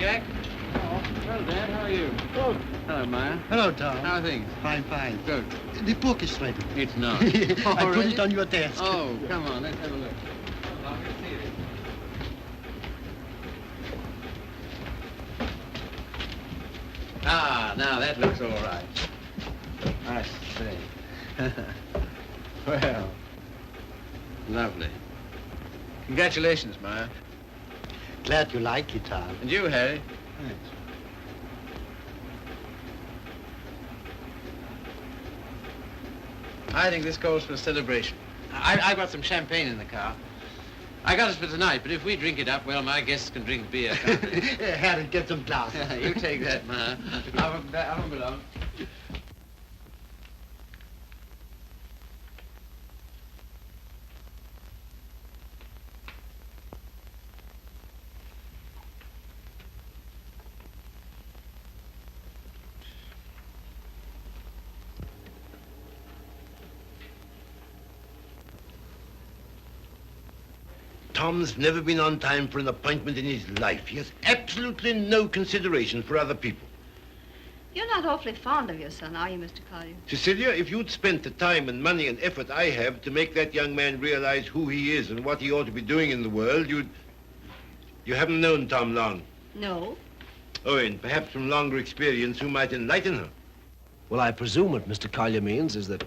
Jack. Oh, Hello, Dad. How are you? oh. Hello, Maya. Hello, Tom. How are things? Fine, fine. Good. The book is ready. It's not. I put Already? it on your desk. Oh, come on. Let's have a look. Well, let's see it. Ah, now that looks all right. I see. Well, lovely. Congratulations, Maya. Glad you like it, Tom. And you, Harry. Thanks. I think this calls for a celebration. I got some champagne in the car. I got it for tonight, but if we drink it up, well, my guests can drink beer, can't they? Harry, get some glasses. You take that, Maya. I won't be long. Tom's never been on time for an appointment in his life. He has absolutely no consideration for other people. You're not awfully fond of your son, are you, Mr. Collier? Cecilia, if you'd spent the time and money and effort I have to make that young man realize who he is and what he ought to be doing in the world, You haven't known Tom long. No. Oh, and perhaps from longer experience you might enlighten her. Well, I presume what Mr. Collier means is that,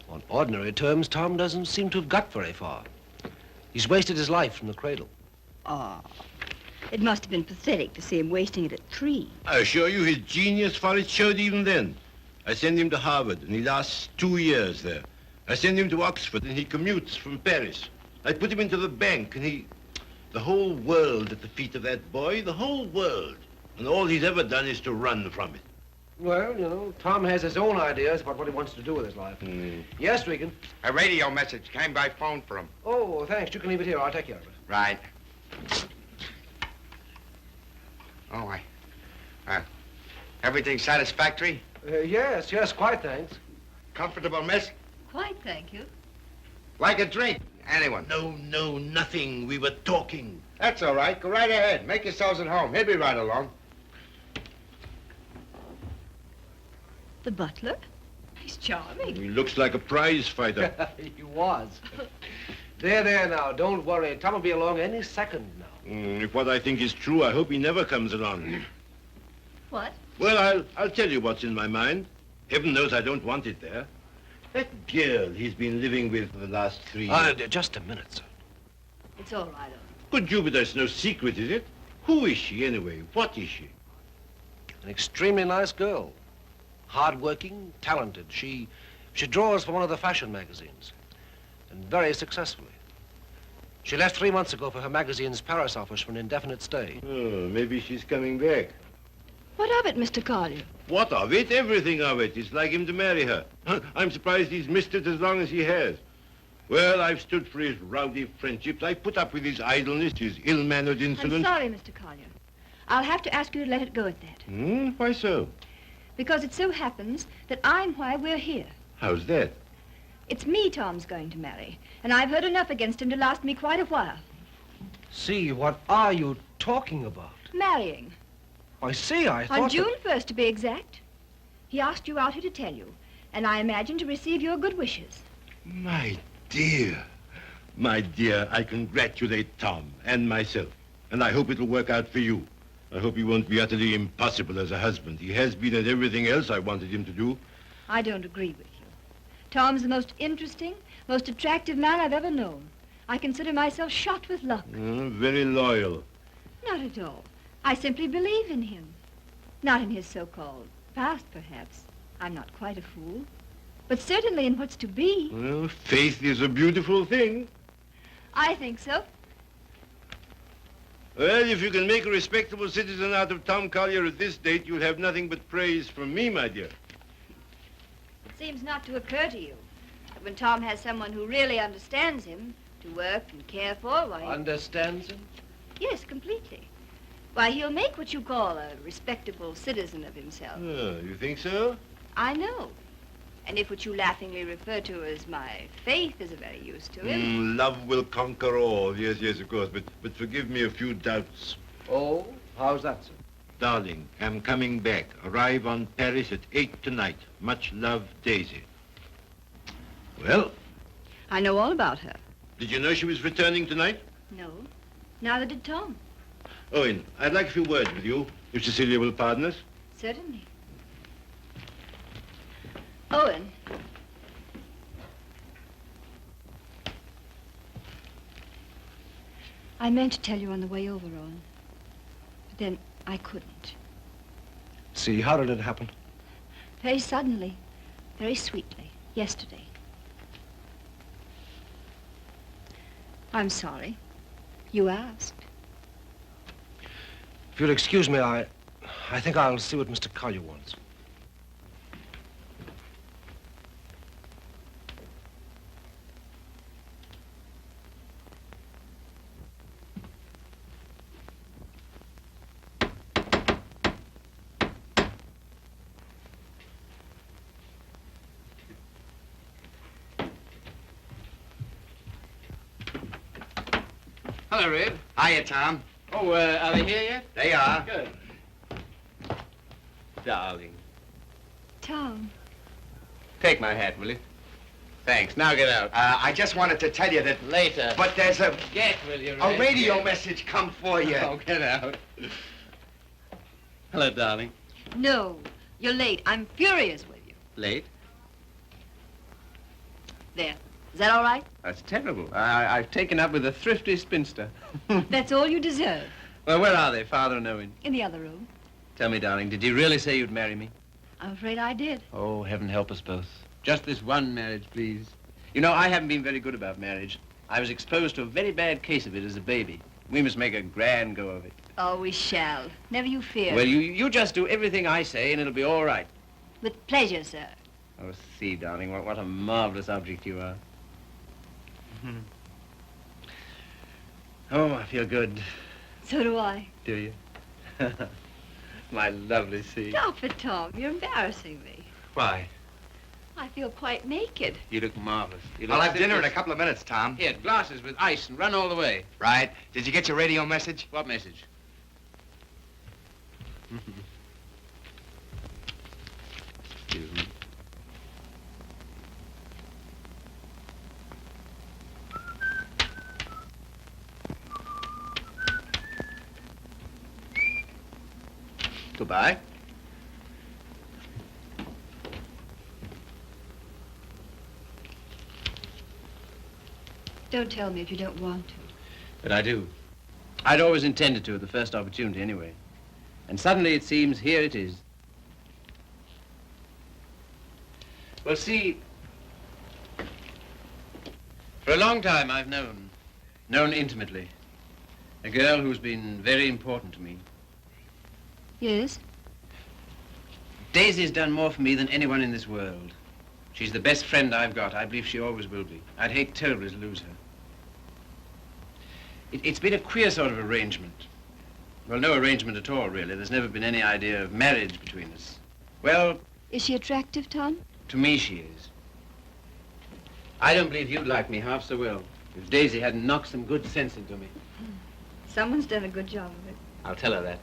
on ordinary terms, Tom doesn't seem to have got very far. He's wasted his life from the cradle. Oh, it must have been pathetic to see him wasting it at 3. I assure you his genius for it showed even then. I send him to Harvard, and he lasts 2 years there. I send him to Oxford, and he commutes from Paris. I put him into the bank, and he... The whole world at the feet of that boy, the whole world. And all he's ever done is to run from it. Well, you know, Tom has his own ideas about what he wants to do with his life. Yes, Regan? A radio message came by phone for him. Oh, thanks. You can leave it here. I'll take care of it. Right. Oh, everything satisfactory? Yes, quite, thanks. Comfortable, miss? Quite, thank you. Like a drink? Anyone? No, nothing. We were talking. That's all right. Go right ahead. Make yourselves at home. He'll be right along. The butler? He's charming. He looks like a prize fighter. He was. There now. Don't worry. Tom will be along any second now. If what I think is true, I hope he never comes along. What? Well, I'll tell you what's in my mind. Heaven knows I don't want it there. That girl he's been living with for the last 3 years. Just a minute, sir. It's all right, Good Jupiter, it's no secret, is it? Who is she, anyway? What is she? An extremely nice girl. Hard-working, talented. She draws for one of the fashion magazines. And very successfully. She left 3 months ago for her magazine's Paris office for an indefinite stay. Oh, maybe she's coming back. What of it, Mr. Collier? What of it? Everything of it. It's like him to marry her. I'm surprised he's missed it as long as he has. Well, I've stood for his rowdy friendships. I put up with his idleness, his ill-mannered insolence. I'm sorry, Mr. Collier. I'll have to ask you to let it go at that. Why so? Because it so happens that I'm why we're here. How's that? It's me Tom's going to marry, and I've heard enough against him to last me quite a while. See, what are you talking about? Marrying. I see, I thought On June 1st, to be exact. He asked you out here to tell you, and I imagine to receive your good wishes. My dear, I congratulate Tom and myself, and I hope it'll work out for you. I hope he won't be utterly impossible as a husband. He has been at everything else I wanted him to do. I don't agree with you. Tom's the most interesting, most attractive man I've ever known. I consider myself shot with luck. Very loyal. Not at all. I simply believe in him. Not in his so-called past, perhaps. I'm not quite a fool. But certainly in what's to be. Well, faith is a beautiful thing. I think so. Well, if you can make a respectable citizen out of Tom Collier at this date, you'll have nothing but praise from me, my dear. It seems not to occur to you that when Tom has someone who really understands him to work and care for, why... Understands him? Yes, completely. Why, he'll make what you call a respectable citizen of himself. Oh, you think so? I know. And if what you laughingly refer to as my faith is of any use to him... Love will conquer all. Yes, of course. But forgive me a few doubts. Oh, how's that, sir? Darling, I'm coming back. Arrive on Paris at 8 tonight. Much love, Daisy. Well, I know all about her. did you know she was returning tonight? No. Neither did Tom. Owen, I'd like a few words with you, if Cecilia will pardon us. Certainly. Owen. I meant to tell you on the way over, Owen. But then I couldn't. See, how did it happen? Very suddenly, very sweetly, yesterday. I'm sorry. You asked. If you'll excuse me, I think I'll see what Mr. Collier wants. Hello, Red. Hiya, Tom. Oh, are they here yet? They are. Good. Darling. Tom. Take my hat, will you? Thanks. Now get out. I just wanted to tell you that... Later. But there's a Get, will you, Red? radio Get. message come for you. Oh, get out. Hello, darling. No, you're late. I'm furious with you. Late? There. Is that all right? That's terrible. I've taken up with a thrifty spinster. That's all you deserve. Well, where are they, Father and Owen? In the other room. Tell me, darling, did you really say you'd marry me? I'm afraid I did. Oh, heaven help us both. Just this one marriage, please. You know, I haven't been very good about marriage. I was exposed to a very bad case of it as a baby. We must make a grand go of it. Oh, we shall. Never you fear. Well, you just do everything I say, and it'll be all right. With pleasure, sir. Oh, see, darling, what a marvelous object you are. Oh, I feel good. So do I. Do you? My lovely sea. Stop it, Tom. You're embarrassing me. Why? I feel quite naked. You look marvelous. You I'll look have dinner in a simply- couple of minutes, Tom. Here, glasses with ice and run all the way. Right. Did you get your radio message? What message? Excuse me. Goodbye. Don't tell me if you don't want to. But I do. I'd always intended to at the first opportunity anyway. And suddenly it seems here it is. Well, see, for a long time I've known intimately, a girl who's been very important to me. Yes? Daisy's done more for me than anyone in this world. She's the best friend I've got. I believe she always will be. I'd hate terribly to lose her. It's been a queer sort of arrangement. Well, no arrangement at all, really. There's never been any idea of marriage between us. Well, Is she attractive, Tom? to me she is. I don't believe you'd like me half so well if Daisy hadn't knocked some good sense into me. Someone's done a good job of it. I'll tell her that.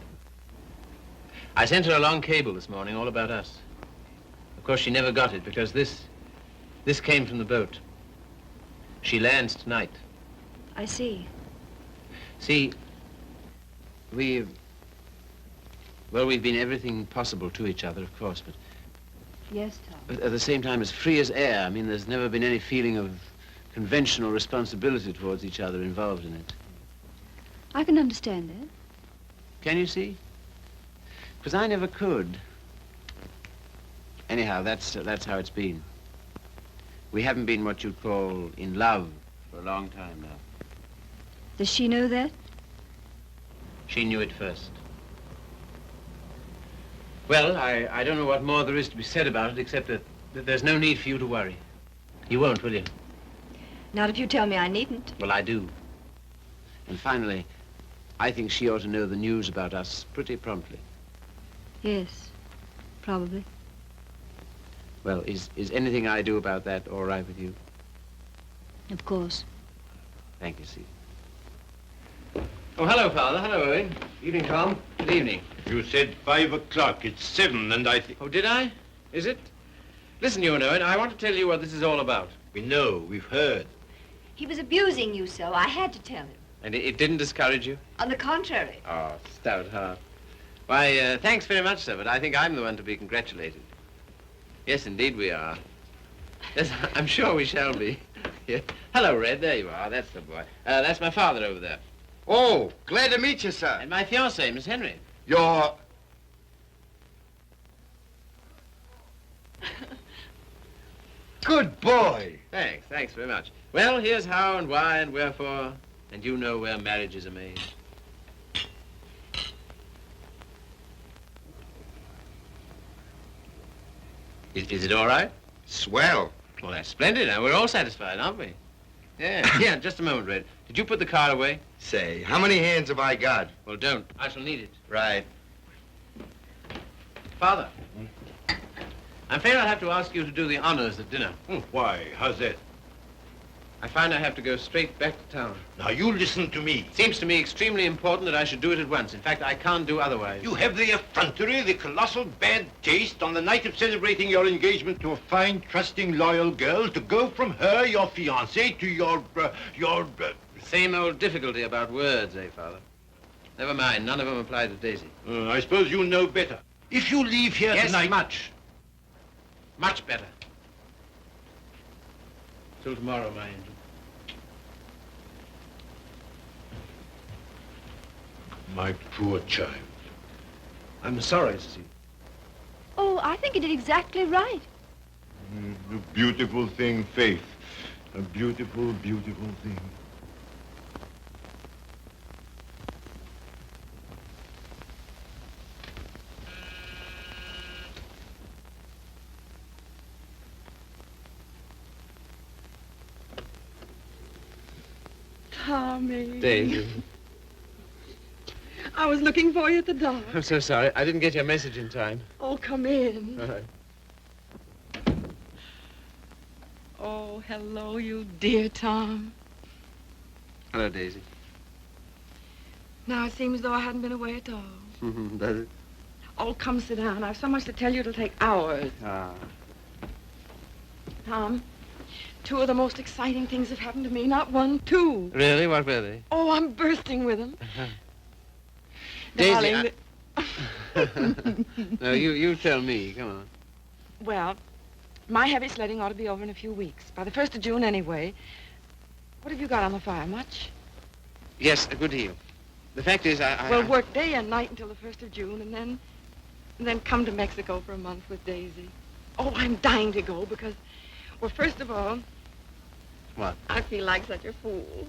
I sent her a long cable this morning all about us. Of course, she never got it because this came from the boat. She lands tonight. I see. See, we've been everything possible to each other, of course, but Yes, Tom. at the same time as free as air. I mean, there's never been any feeling of conventional responsibility towards each other involved in it. I can understand that. Can you see? Because I never could. Anyhow, that's how it's been. We haven't been what you'd call in love for a long time now. Does she know that? She knew it first. Well, I don't know what more there is to be said about it, except that there's no need for you to worry. You won't, will you? Not if you tell me I needn't. Well, I do. And finally, I think she ought to know the news about us pretty promptly. Yes, probably. Well, is anything I do about that all right with you? Of course. Thank you, Steve. Oh, hello, Father. Hello, Owen. Evening, Tom. Good evening. You said 5 o'clock. It's 7, and I think... Oh, did I? Is it? Listen, you know it. I want to tell you what this is all about. We know. We've heard. He was abusing you so. I had to tell him. And it didn't discourage you? On the contrary. Oh, stout heart. Why, thanks very much, sir, but I think I'm the one to be congratulated. Yes, indeed we are. Yes, I'm sure we shall be. Yeah. Hello, Red. There you are. That's the boy. That's my father over there. Oh, glad to meet you, sir. And my fiancée, Miss Henry. You're... Good boy. Thanks very much. Well, here's how and why and wherefore, and you know where marriages are made. Is it all right? Swell. Well, that's splendid. Now, we're all satisfied, aren't we? Yeah, yeah, just a moment, Red. Did you put the car away? Say, how many hands have I got? Well, don't. I shall need it. Right. Father, I'm afraid I'll have to ask you to do the honors at dinner. Why? How's that? I find I have to go straight back to town. Now, you listen to me. It seems to me extremely important that I should do it at once. In fact, I can't do otherwise. You have the effrontery, the colossal bad taste on the night of celebrating your engagement to a fine, trusting, loyal girl to go from her, your fiancée, to your... Same old difficulty about words, eh, Father? Never mind. None of them apply to Daisy. I suppose you know better. If you leave here Yes, tonight... much. Much better. Till tomorrow, my angel. My poor child. I'm sorry, Cecile. Oh, I think you did exactly right. A beautiful thing, Faith. A beautiful, beautiful thing. Tommy. Daisy. I was looking for you at the door. I'm so sorry. I didn't get your message in time. Oh, come in. All right. Oh, hello, you dear Tom. Hello, Daisy. Now it seems as though I hadn't been away at all. Does it? Oh, come sit down. I've so much to tell you it'll take hours. Ah. Tom, two of the most exciting things have happened to me. Not one, two. Really? What were they? Oh, I'm bursting with them. Daisy, Darling, No, you tell me. Come on. well, my heavy sledding ought to be over in a few weeks. By the 1st of June, anyway. What have you got on the fire? Much? Yes, a good deal. The fact is, Well, work day and night until the 1st of June, and then come to Mexico for a month with Daisy. Oh, I'm dying to go because, well, first of all... What? I feel like such a fool.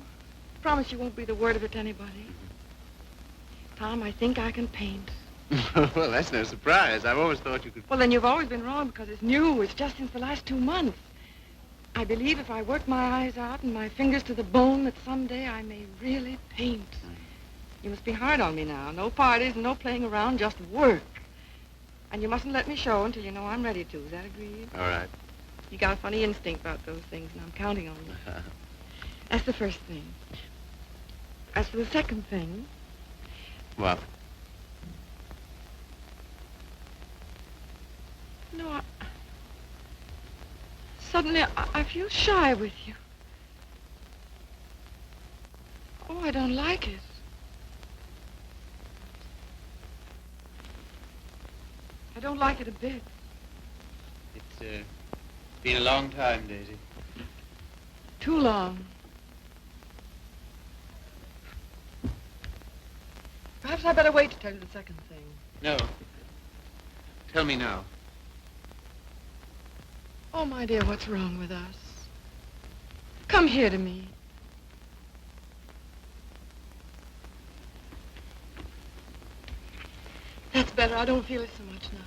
Promise you won't breathe a word of it to anybody. Tom, I think I can paint. Well, that's no surprise. I've always thought you could... Well, then you've always been wrong because it's new. It's just since the last 2 months. I believe if I work my eyes out and my fingers to the bone that someday I may really paint. You must be hard on me now. No parties and no playing around, just work. And you mustn't let me show until you know I'm ready to. Is that agreed? All right. You got a funny instinct about those things, and I'm counting on you. That's the first thing. As for the second thing... What? No, suddenly I feel shy with you. Oh, I don't like it. I don't like it a bit. It's been a long time, Daisy. Too long. Perhaps I better wait to tell you the second thing. No. Tell me now. Oh, my dear, what's wrong with us? Come here to me. That's better. I don't feel it so much now.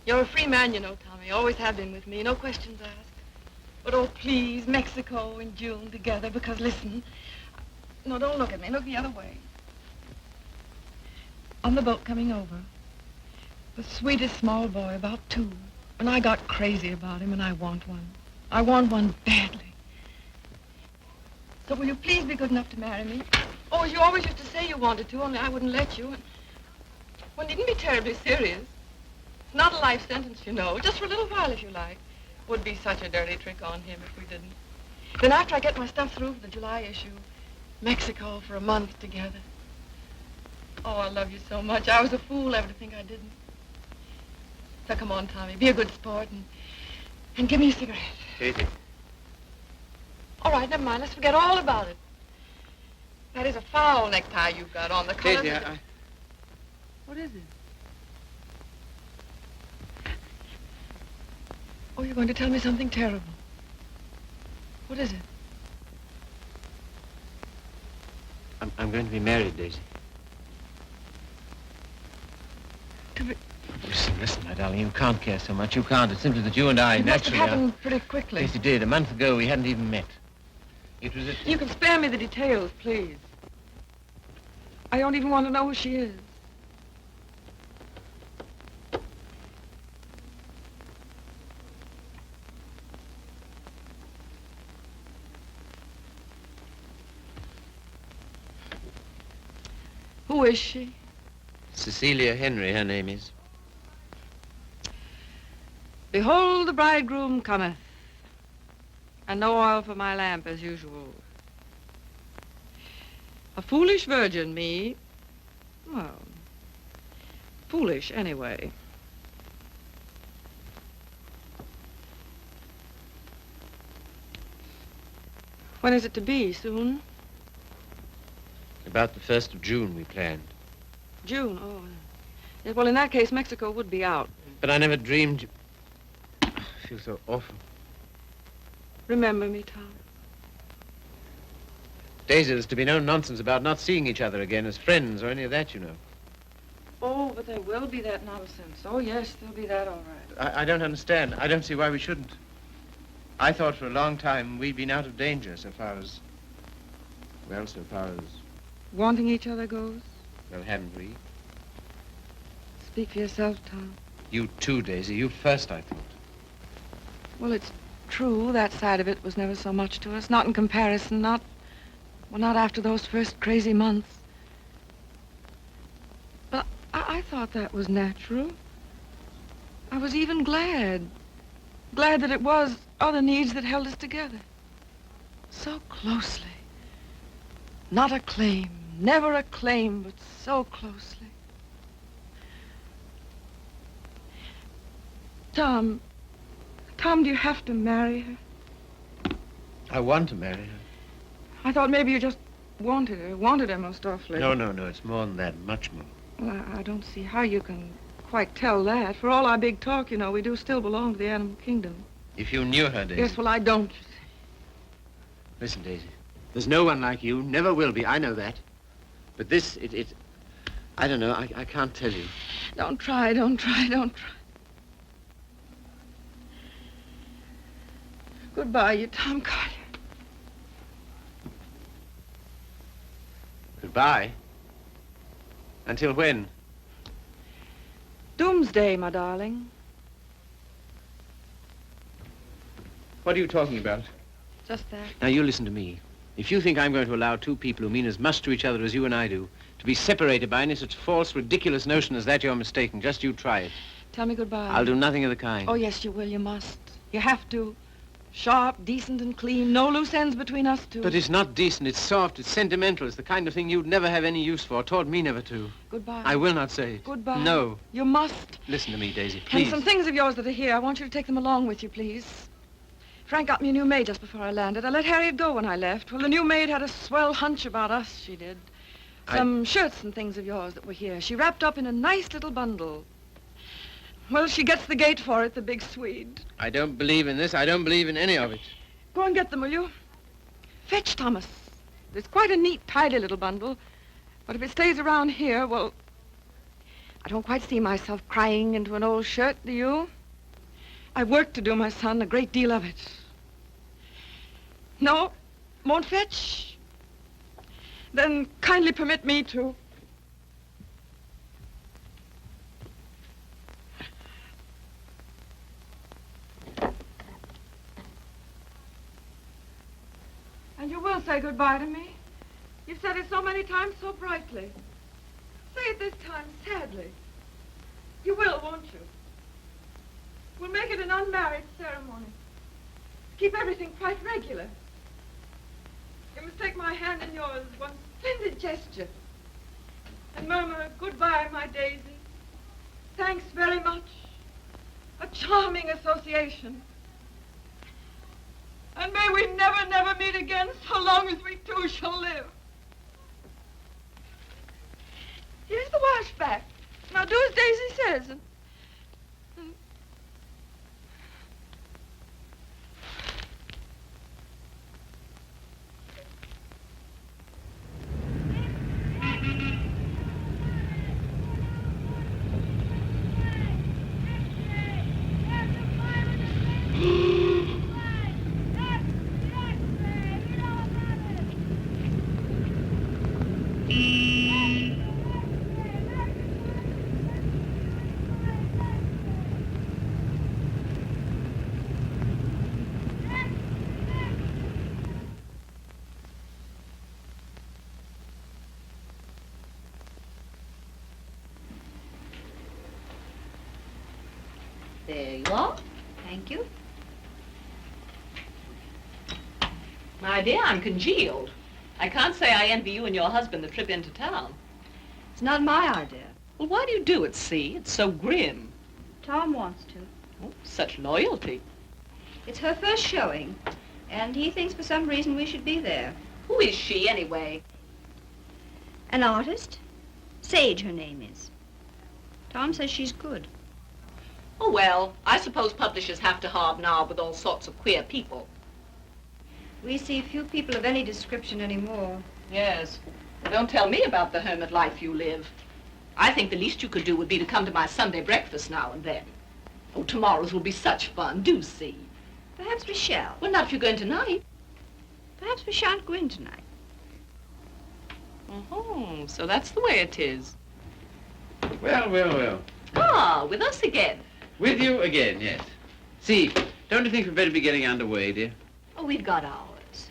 You're a free man, you know, Tommy. Always have been with me. No questions asked. But, oh, please, Mexico in June together, because, listen. No, don't look at me. Look the other way. On the boat coming over, the sweetest small boy, about 2. And I got crazy about him, and I want one. I want one badly. So will you please be good enough to marry me? Oh, as you always used to say you wanted to, only I wouldn't let you. One needn't be terribly serious. It's not a life sentence, you know. Just for a little while, if you like. Would be such a dirty trick on him if we didn't. Then after I get my stuff through for the July issue, Mexico for a month together. Oh, I love you so much. I was a fool ever to think I didn't. So come on, Tommy, be a good sport and give me a cigarette. Daisy. All right, never mind. Let's forget all about it. That is a foul necktie you've got on. The colors Daisy, of the- What is it? Oh, you're going to tell me something terrible. What is it? I'm going to be married, Daisy. To be... Listen, my darling, you can't care so much. You can't. It's simply that you and I It must have naturally are... happened pretty quickly. Yes, it did. A month ago, we hadn't even met. It was at... You can spare me the details, please. I don't even want to know who she is. Who is she? Cecilia Henry, her name is. Behold, the bridegroom cometh, and no oil for my lamp as usual. A foolish virgin, me. Well, foolish anyway. When is it to be? Soon? About the 1st of June, we planned. June, oh. Yeah, well, in that case, Mexico would be out. But I never dreamed... I feel so awful. Remember me, Tom. Daisy, there's to be no nonsense about not seeing each other again as friends or any of that, you know. Oh, but there will be that nonsense. Oh, yes, there'll be that, all right. I don't understand. I don't see why we shouldn't. I thought for a long time we'd been out of danger so far as... Well, so far as... Wanting each other goes? Well, haven't we? Speak for yourself, Tom. You too, Daisy. You first, I thought. Well, it's true. That side of it was never so much to us. Not in comparison. Not after those first crazy months. But I thought that was natural. I was even glad. Glad that it was other needs that held us together. So closely. Not a claim. Never a claim, but so closely. Tom, do you have to marry her? I want to marry her. I thought maybe you just wanted her most awfully. No, it's more than that, much more. Well, I don't see how you can quite tell that. For all our big talk, you know, we do still belong to the animal kingdom. If you knew her, Daisy... Yes, well, I don't. Listen, Daisy, there's no one like you, never will be, I know that. But this, I don't know, I can't tell you. Don't try. Goodbye, you Tom Carter. Goodbye. Until when? Doomsday, my darling. What are you talking about? Just that. Now, you listen to me. If you think I'm going to allow two people who mean as much to each other as you and I do to be separated by any such false, ridiculous notion as that, you're mistaken. Just you try it. Tell me goodbye. I'll do nothing of the kind. Oh, yes, you will. You must. You have to. Sharp, decent, and clean. No loose ends between us two. But it's not decent. It's soft. It's sentimental. It's the kind of thing you'd never have any use for. Taught me never to. Goodbye. I will not say it. Goodbye. No. You must. Listen to me, Daisy, please. And some things of yours that are here, I want you to take them along with you, please. Frank got me a new maid just before I landed. I let Harriet go when I left. Well, the new maid had a swell hunch about us, she did. Some shirts and things of yours that were here. She wrapped up in a nice little bundle. Well, she gets the gate for it, the big Swede. I don't believe in this. I don't believe in any of it. Go and get them, will you? Fetch Thomas. It's quite a neat, tidy little bundle. But if it stays around here, well, I don't quite see myself crying into an old shirt, do you? I've work to do, my son, a great deal of it. No? Won't fetch? Then kindly permit me to. And you will say goodbye to me? You've said it so many times so brightly. Say it this time sadly. You will, won't you? We'll make it an unmarried ceremony. Keep everything quite regular. You must take my hand in yours, one splendid gesture. And murmur, goodbye, my Daisy. Thanks very much. A charming association. And may we never, never meet again so long as we two shall live. Here's the washback. Now do as Daisy says. And There you are. Thank you. My dear, I'm congealed. I can't say I envy you and your husband the trip into town. It's not my idea. Well, why do you do it, see? It's so grim. Tom wants to. Oh, such loyalty. It's her first showing, and he thinks for some reason we should be there. Who is she, anyway? An artist? Sage, her name is. Tom says she's good. Oh, well, I suppose publishers have to hobnob with all sorts of queer people. We see few people of any description anymore. Yes. Well, don't tell me about the hermit life you live. I think the least you could do would be to come to my Sunday breakfast now and then. Oh, tomorrow's will be such fun. Do see. Perhaps we shall. Well, not if you're going tonight. Perhaps we shan't go in tonight. Oh, so that's the way it is. Well, well, well. Ah, with us again. With you again, yes. See, don't you think we'd better be getting underway, dear? Oh, we've got ours.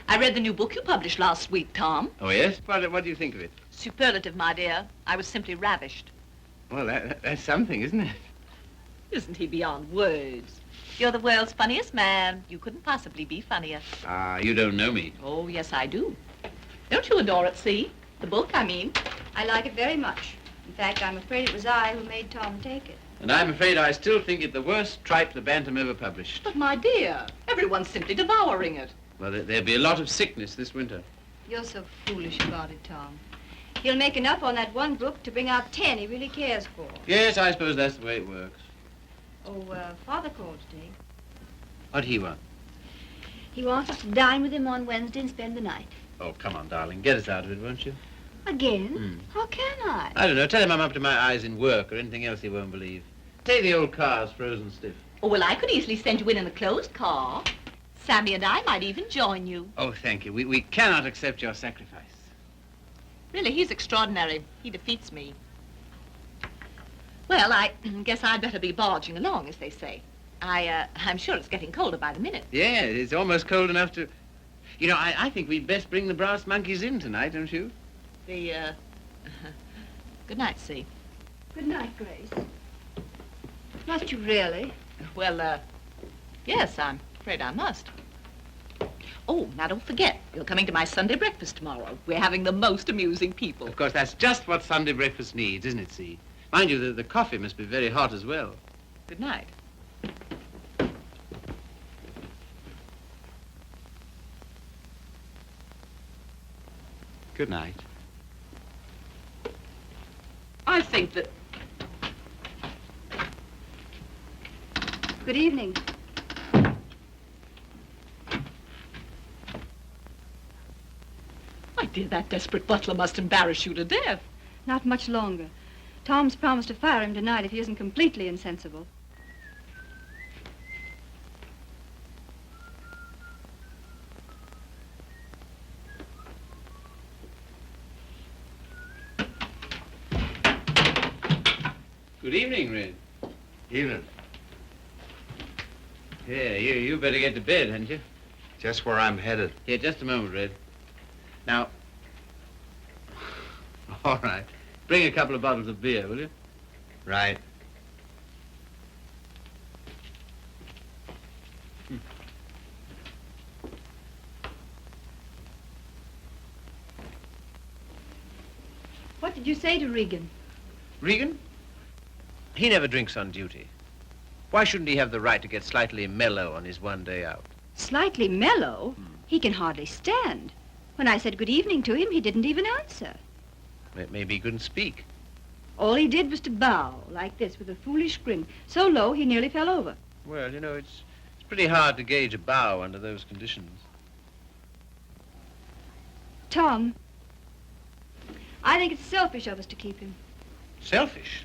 I read the new book you published last week, Tom. Oh, yes? What do you think of it? Superlative, my dear. I was simply ravished. Well, that's something, isn't it? Isn't he beyond words? You're the world's funniest man. You couldn't possibly be funnier. Ah, you don't know me. Oh, yes, I do. Don't you adore it, see? The book, I mean. I like it very much. In fact, I'm afraid it was I who made Tom take it. And I'm afraid I still think it the worst tripe the Bantam ever published. But, my dear, everyone's simply devouring it. Well, there'll be a lot of sickness this winter. You're so foolish about it, Tom. He'll make enough on that one book to bring out 10 he really cares for. Yes, I suppose that's the way it works. Oh, Father called today. What'd he want? He wants us to dine with him on Wednesday and spend the night. Oh, come on, darling. Get us out of it, won't you? Again? How can I? I don't know. Tell him I'm up to my eyes in work or anything else he won't believe. Say the old car's frozen stiff. Oh, well, I could easily send you in a closed car. Sammy and I might even join you. Oh, thank you. We cannot accept your sacrifice. Really, he's extraordinary. He defeats me. Well, I guess I'd better be barging along, as they say. I'm sure it's getting colder by the minute. Yeah, it's almost cold enough to... You know, I think we'd best bring the brass monkeys in tonight, don't you? Good night, See. Good night, Grace. Must you really? Well, yes, I'm afraid I must. Oh, now don't forget, you're coming to my Sunday breakfast tomorrow. We're having the most amusing people. Of course, that's just what Sunday breakfast needs, isn't it, See? Mind you, the coffee must be very hot as well. Good night. Good night. I think that... Good evening. My dear, that desperate butler must embarrass you to death. Not much longer. Tom's promised to fire him tonight if he isn't completely insensible. Good evening, Red. Evening. Yeah, you better get to bed, hadn't you? Just where I'm headed. Here, just a moment, Red. Now... All right. Bring a couple of bottles of beer, will you? Right. What did you say to Regan? Regan? He never drinks on duty. Why shouldn't he have the right to get slightly mellow on his one day out? Slightly mellow? He can hardly stand. When I said good evening to him, he didn't even answer. Maybe he couldn't speak. All he did was to bow, like this, with a foolish grin, so low he nearly fell over. Well, you know, it's pretty hard to gauge a bow under those conditions. Tom, I think it's selfish of us to keep him. Selfish?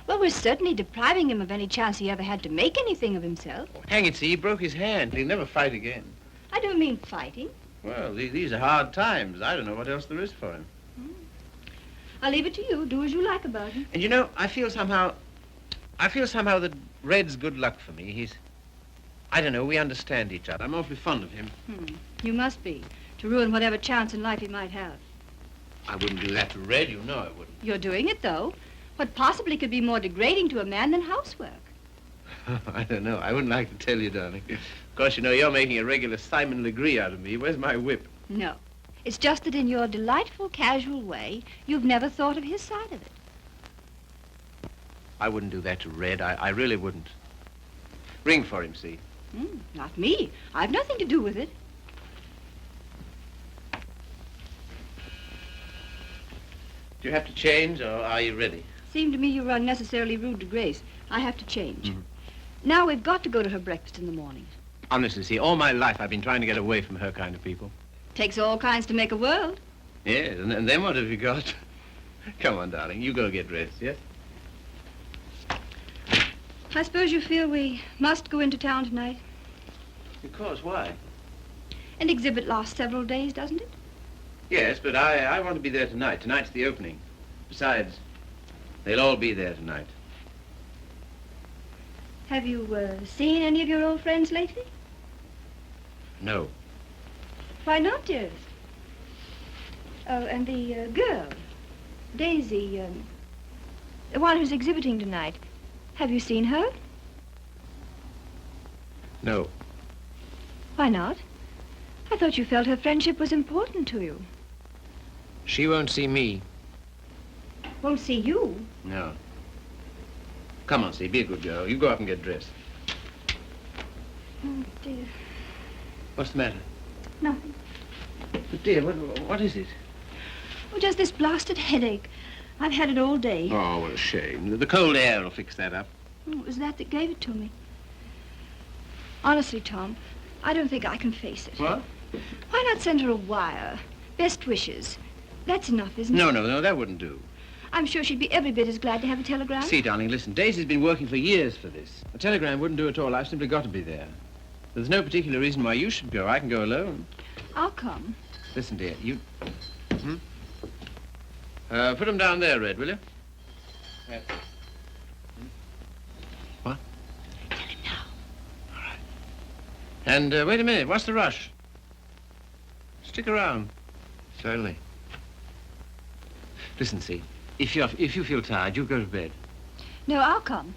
Well, we're certainly depriving him of any chance he ever had to make anything of himself. Oh, hang it, see, he broke his hand. He'll never fight again. I don't mean fighting. Well, these are hard times. I don't know what else there is for him. I'll leave it to you. Do as you like about him. And you know, I feel somehow that Red's good luck for me. I don't know, we understand each other. I'm awfully fond of him. You must be, to ruin whatever chance in life he might have. I wouldn't do that to Red, you know I wouldn't. You're doing it, though. What possibly could be more degrading to a man than housework? I don't know. I wouldn't like to tell you, darling. Of course, you know, you're making a regular Simon Legree out of me. Where's my whip? No. It's just that in your delightful, casual way, you've never thought of his side of it. I wouldn't do that to Red. I really wouldn't. Ring for him, see? Not me. I've nothing to do with it. Do you have to change, or are you ready? Seemed to me you were unnecessarily rude to Grace. I have to change. Now we've got to go to her breakfast in the morning. Honestly, see, all my life I've been trying to get away from her kind of people. Takes all kinds to make a world. Yes, and then what have you got? Come on, darling, you go get dressed, yes? I suppose you feel we must go into town tonight. Of course, why? An exhibit lasts several days, doesn't it? Yes, but I want to be there tonight. Tonight's the opening. Besides, they'll all be there tonight. Have you seen any of your old friends lately? No. Why not, dearest? Oh, and the girl, Daisy, the one who's exhibiting tonight. Have you seen her? No. Why not? I thought you felt her friendship was important to you. She won't see me. Won't see you? No. Come on, see, be a good girl. You go up and get dressed. Oh, dear. What's the matter? Nothing. But dear, what is it? Oh, just this blasted headache. I've had it all day. Oh, what a shame. The cold air will fix that up. Oh, it was that gave it to me. Honestly, Tom, I don't think I can face it. What? Why not send her a wire? Best wishes. That's enough, isn't it? No, that wouldn't do. I'm sure she'd be every bit as glad to have a telegram. See, darling, listen, Daisy's been working for years for this. A telegram wouldn't do at all. I've simply got to be there. There's no particular reason why you should go. I can go alone. I'll come. Listen, dear, you... put them down there, Red, will you? Yes. What? Tell him now. All right. And wait a minute. What's the rush? Stick around. Certainly. Listen, see, if you feel tired, you go to bed. No, I'll come.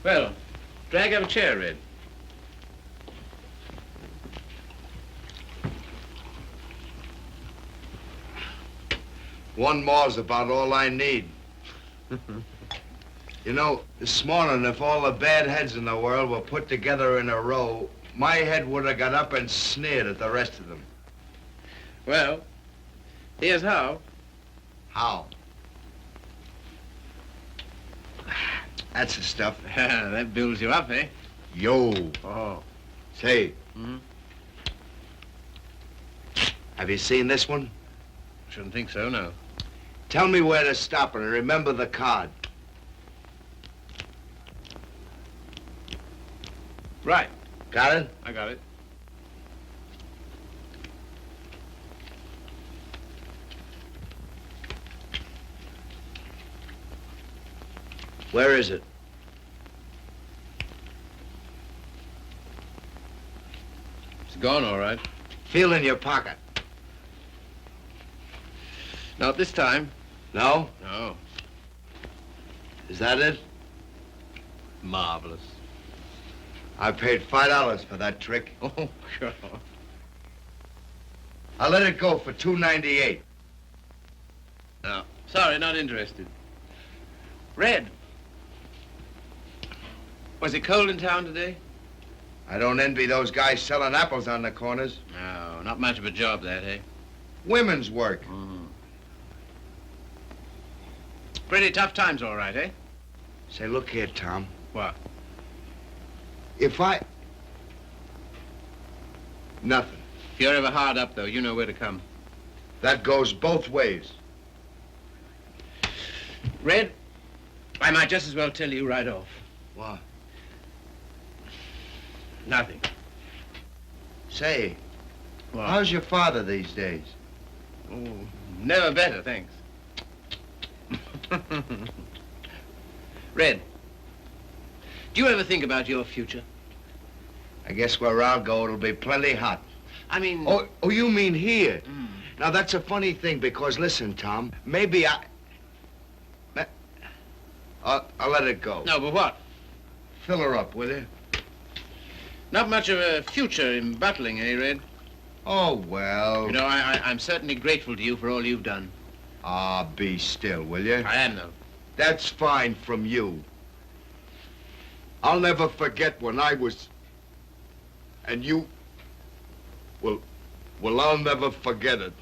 Well, drag up a chair, Red. One more's about all I need. You know, this morning, if all the bad heads in the world were put together in a row, my head would have got up and sneered at the rest of them. Well, here's how. How? That's the stuff. That builds you up, eh? Yo. Oh. Say, Mm-hmm. have you seen this one? Shouldn't think so, no. Tell me where to stop and remember the card. Right. Got it? I got it. Where is it? It's gone, all right. Feel in your pocket. Not this time. No? No. Is that it? Marvelous. I paid $5 for that trick. Oh, sure. I'll let it go for $2.98. No, sorry, not interested. Red. Was it cold in town today? I don't envy those guys selling apples on the corners. No, not much of a job, that, eh? Women's work. Pretty tough times, all right, eh? Say, look here, Tom. What? If I... Nothing. If you're ever hard up, though, you know where to come. That goes both ways. Red, I might just as well tell you right off. What? Nothing. Say, What? how's your father these days? Oh, never better, thanks. Red, do you ever think about your future? I guess where I'll go, it'll be plenty hot. I mean... Oh, you mean here? Mm. Now, that's a funny thing, because listen, Tom, maybe I'll let it go. No, but what? Fill her up, will you? Not much of a future in battling, eh, Red? Oh, well. You know, I'm certainly grateful to you for all you've done. Ah, be still, will you? I am, though. That's fine from you. I'll never forget when I was... And you... Well, I'll never forget it.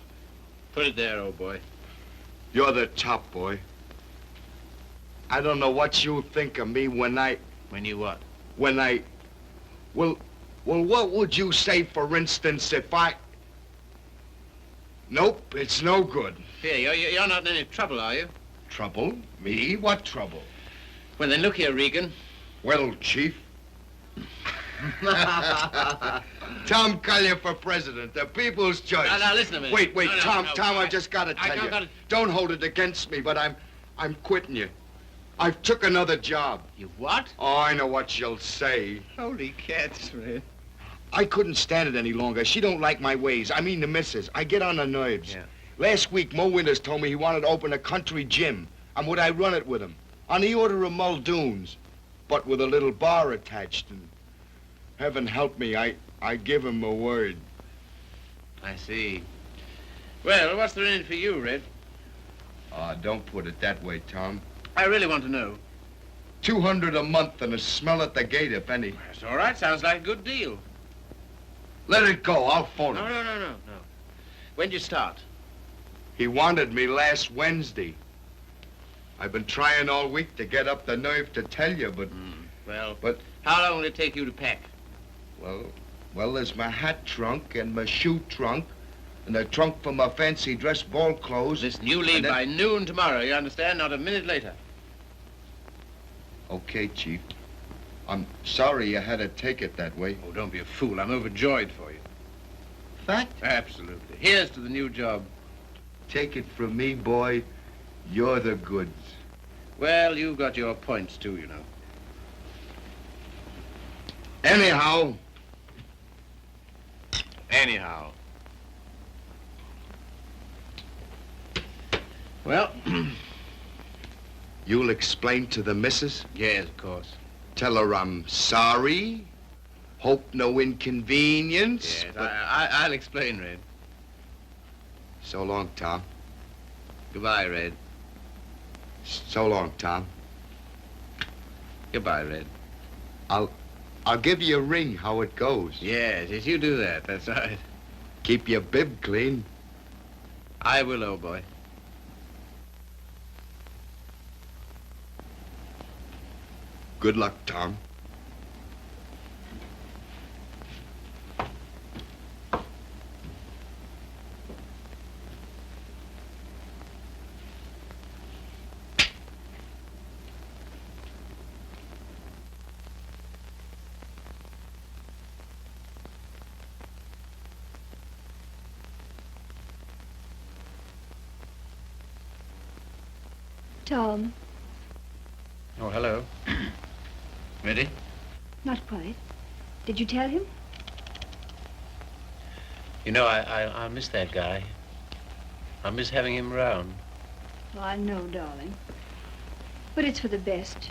Put it there, old boy. You're the top, boy. I don't know what you think of me when I... When you what? When I... Well, what would you say, for instance, if I... Nope, it's no good. Here, you're not in any trouble, are you? Trouble? Me? What trouble? Well, then look here, Regan. Well, Chief. Tom Collier for president, the people's choice. Now, listen a minute. Wait, No, Tom, no, I just gotta tell you. gotta- Don't hold it against me, but I'm quitting you. I've took another job. You what? Oh, I know what you'll say. Holy cats, Red. I couldn't stand it any longer. She don't like my ways. I mean the missus. I get on her nerves. Yeah. Last week, Mo Winters told me he wanted to open a country gym. And would I run it with him? On the order of Muldoon's, but with a little bar attached. And heaven help me, I give him a word. I see. Well, what's there in it for you, Red? Don't put it that way, Tom. I really want to know. $200 a month and a smell at the gate, if any. That's all right. Sounds like a good deal. Let it go. I'll phone No, him. no. When'd you start? He wanted me last Wednesday. I've been trying all week to get up the nerve to tell you, but... Well, But- how long will it take you to pack? Well, there's my hat trunk and my shoe trunk and the trunk for my fancy dress ball clothes. Listen, you leave and then- by noon tomorrow, you understand? Not a minute later. Okay, Chief. I'm sorry you had to take it that way. Oh, don't be a fool. I'm overjoyed for you. Fact? Absolutely. Here's to the new job. Take it from me, boy. You're the goods. Well, you've got your points, too, you know. Anyhow, Well, you'll explain to the missus? yes, of course. Tell her I'm sorry. Hope no inconvenience. Yes, but- I'll explain, Red. So long, Tom. Goodbye, Red. So long, Tom. Goodbye, Red. I'll give you a ring how it goes. Yes, you do that. That's right. Keep your bib clean. I will, old boy. Good luck, Tom. Tom, Oh, hello. Ready? not quite. Did you tell him? You know, I miss that guy. I miss having him around. Oh, I know, darling. But it's for the best.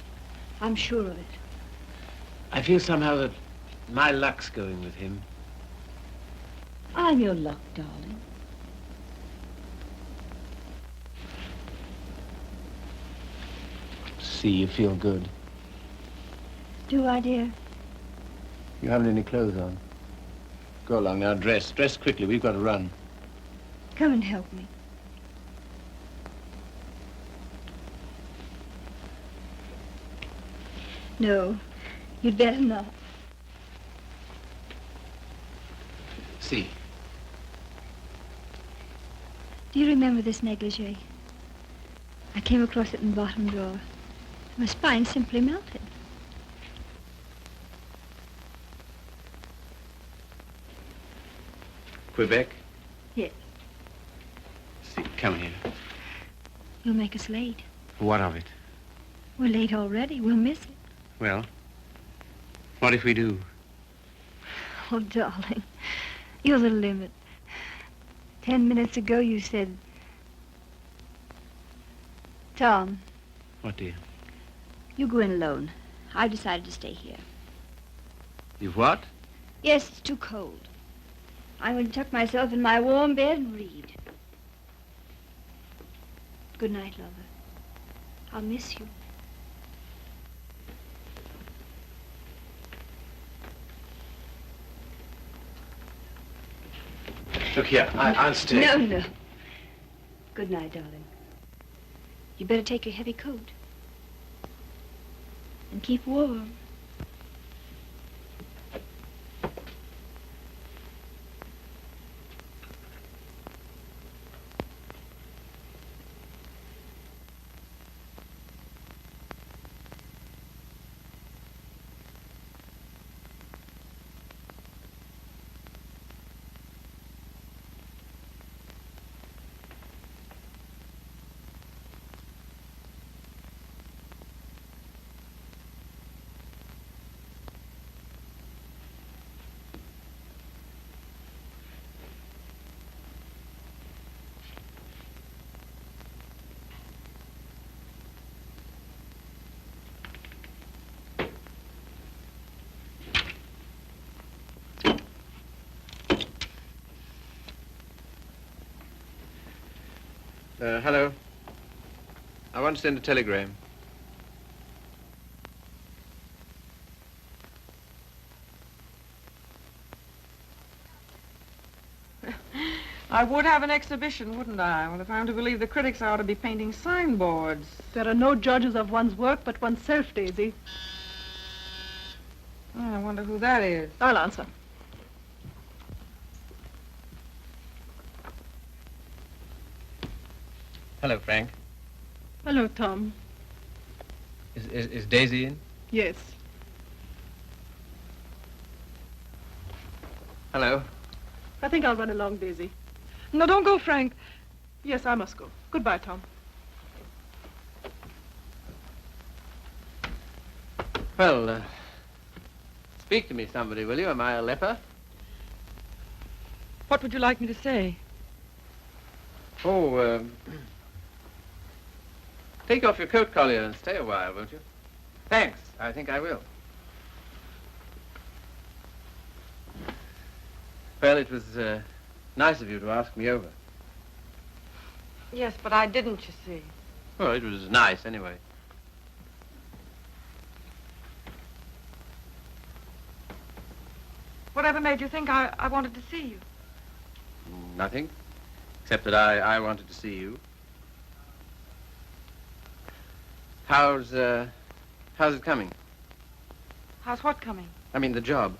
I'm sure of it. I feel somehow that my luck's going with him. I'm your luck, darling. See, you feel good. Do I, dear? You haven't any clothes on. Go along now, dress. Dress quickly, we've got to run. Come and help me. No, you'd better not. See. Do you remember this negligee? I came across it in the bottom drawer. My spine simply melted. Quebec? Yes. See, come here. You'll make us late. What of it? We're late already. We'll miss it. Well, what if we do? Oh, darling, you're the limit. 10 minutes ago you said... Tom, What, dear? you go in alone. I've decided to stay here. You've what? Yes, it's too cold. I'm going to tuck myself in my warm bed and read. Good night, lover. I'll miss you. Look here, I'll stay. No, no. Good night, darling. You better take your heavy coat. And keep warm. Hello. I want to send a telegram. I would have an exhibition, wouldn't I? Well, if I'm to believe the critics, I ought to be painting signboards. There are no judges of one's work but oneself, Daisy. Oh, I wonder who that is. I'll answer. Hello, Frank. Hello, Tom. Is Daisy in? Yes. Hello. I think I'll run along, Daisy. No, don't go, Frank. Yes, I must go. Goodbye, Tom. Well, speak to me, somebody, will you? Am I a leper? What would you like me to say? Oh, take off your coat collar and stay a while, won't you? Thanks. I think I will. Well, it was nice of you to ask me over. Yes, but I didn't, you see. Well, it was nice, anyway. Whatever made you think I wanted to see you? Nothing, except that I wanted to see you. How's it coming? How's what coming? I mean, the job.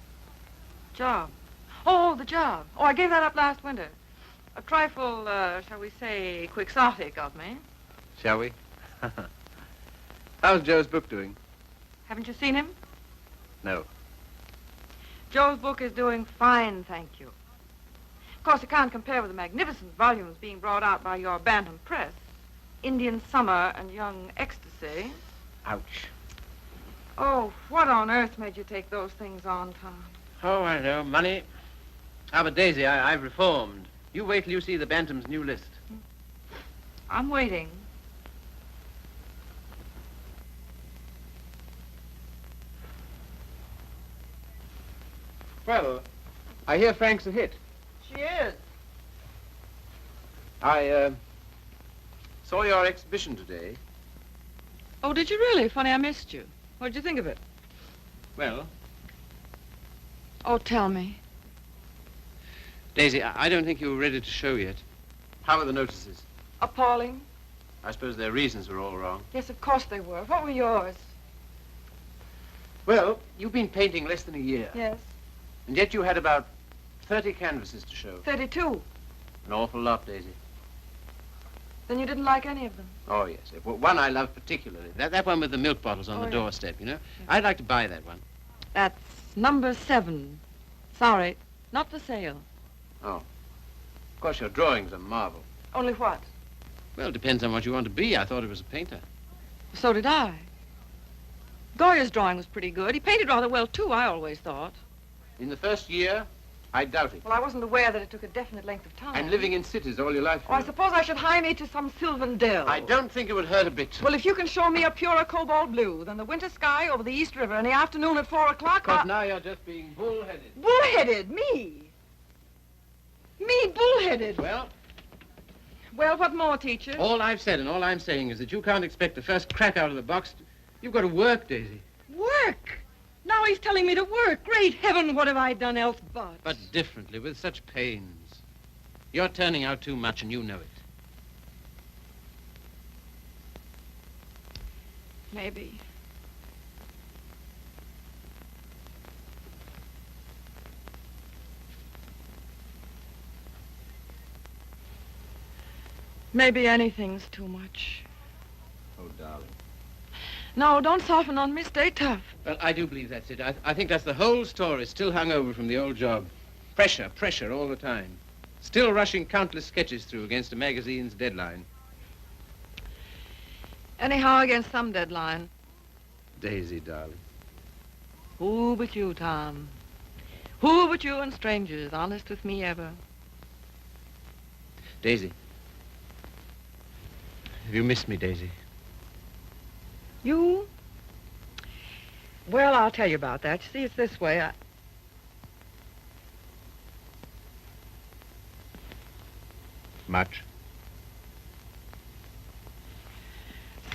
Job. Oh, the job. Oh, I gave that up last winter. A trifle, shall we say, quixotic of me. Shall we? How's Joe's book doing? Haven't you seen him? No. Joe's book is doing fine, thank you. Of course, it can't compare with the magnificent volumes being brought out by your Bantam Press. Indian Summer and Young Ecstasy. Ouch. Oh, what on earth made you take those things on, Tom? Oh, I know. Money. Ah, but Daisy, I've reformed. You wait till you see the Bantam's new list. I'm waiting. Well, I hear Frank's a hit. She is. I saw your exhibition today. Oh, did you really? Funny, I missed you. What did you think of it? Well, Oh, tell me. Daisy, I don't think you were ready to show yet. How were the notices? Appalling. I suppose their reasons were all wrong. Yes, of course they were. What were yours? Well, you've been painting less than a year. Yes. And yet you had about 30 canvases to show. 32. An awful lot, Daisy. Then you didn't like any of them? Oh, yes. Well, one I love particularly. That one with the milk bottles on Oh, the yeah. doorstep, you know? I'd like to buy that one. That's number 7. Sorry, not for sale. Oh. Of course, your drawing's a marvel. Only what? Well, it depends on what you want to be. I thought it was a painter. So did I. Goya's drawing was pretty good. He painted rather well, too, I always thought. In the first year, I doubt it. Well, I wasn't aware that it took a definite length of time. And living in cities all your life. Oh, I suppose I should hie me to some sylvan dell. I don't think it would hurt a bit. Well, if you can show me a purer cobalt blue than the winter sky over the East River in the afternoon at 4 o'clock, But now you're just being bullheaded. Bullheaded? Me? Me bullheaded? Well, Well, what more, teacher? all I've said and all I'm saying is that you can't expect the first crack out of the box. You've got to work, Daisy. Work? Now he's telling me to work. Great heaven, what have I done else but? But differently, with such pains. You're turning out too much and you know it. Maybe. Maybe anything's too much. Oh, darling. No, don't soften on me. Stay tough. Well, I do believe that's it. I think that's the whole story, still hung over from the old job. Pressure all the time. Still rushing countless sketches through against a magazine's deadline. Anyhow, against some deadline. Daisy, darling. Who but you, Tom? Who but you and strangers, honest with me ever? Daisy. Have you missed me, Daisy? You? Well, I'll tell you about that. You see, it's this way. Much.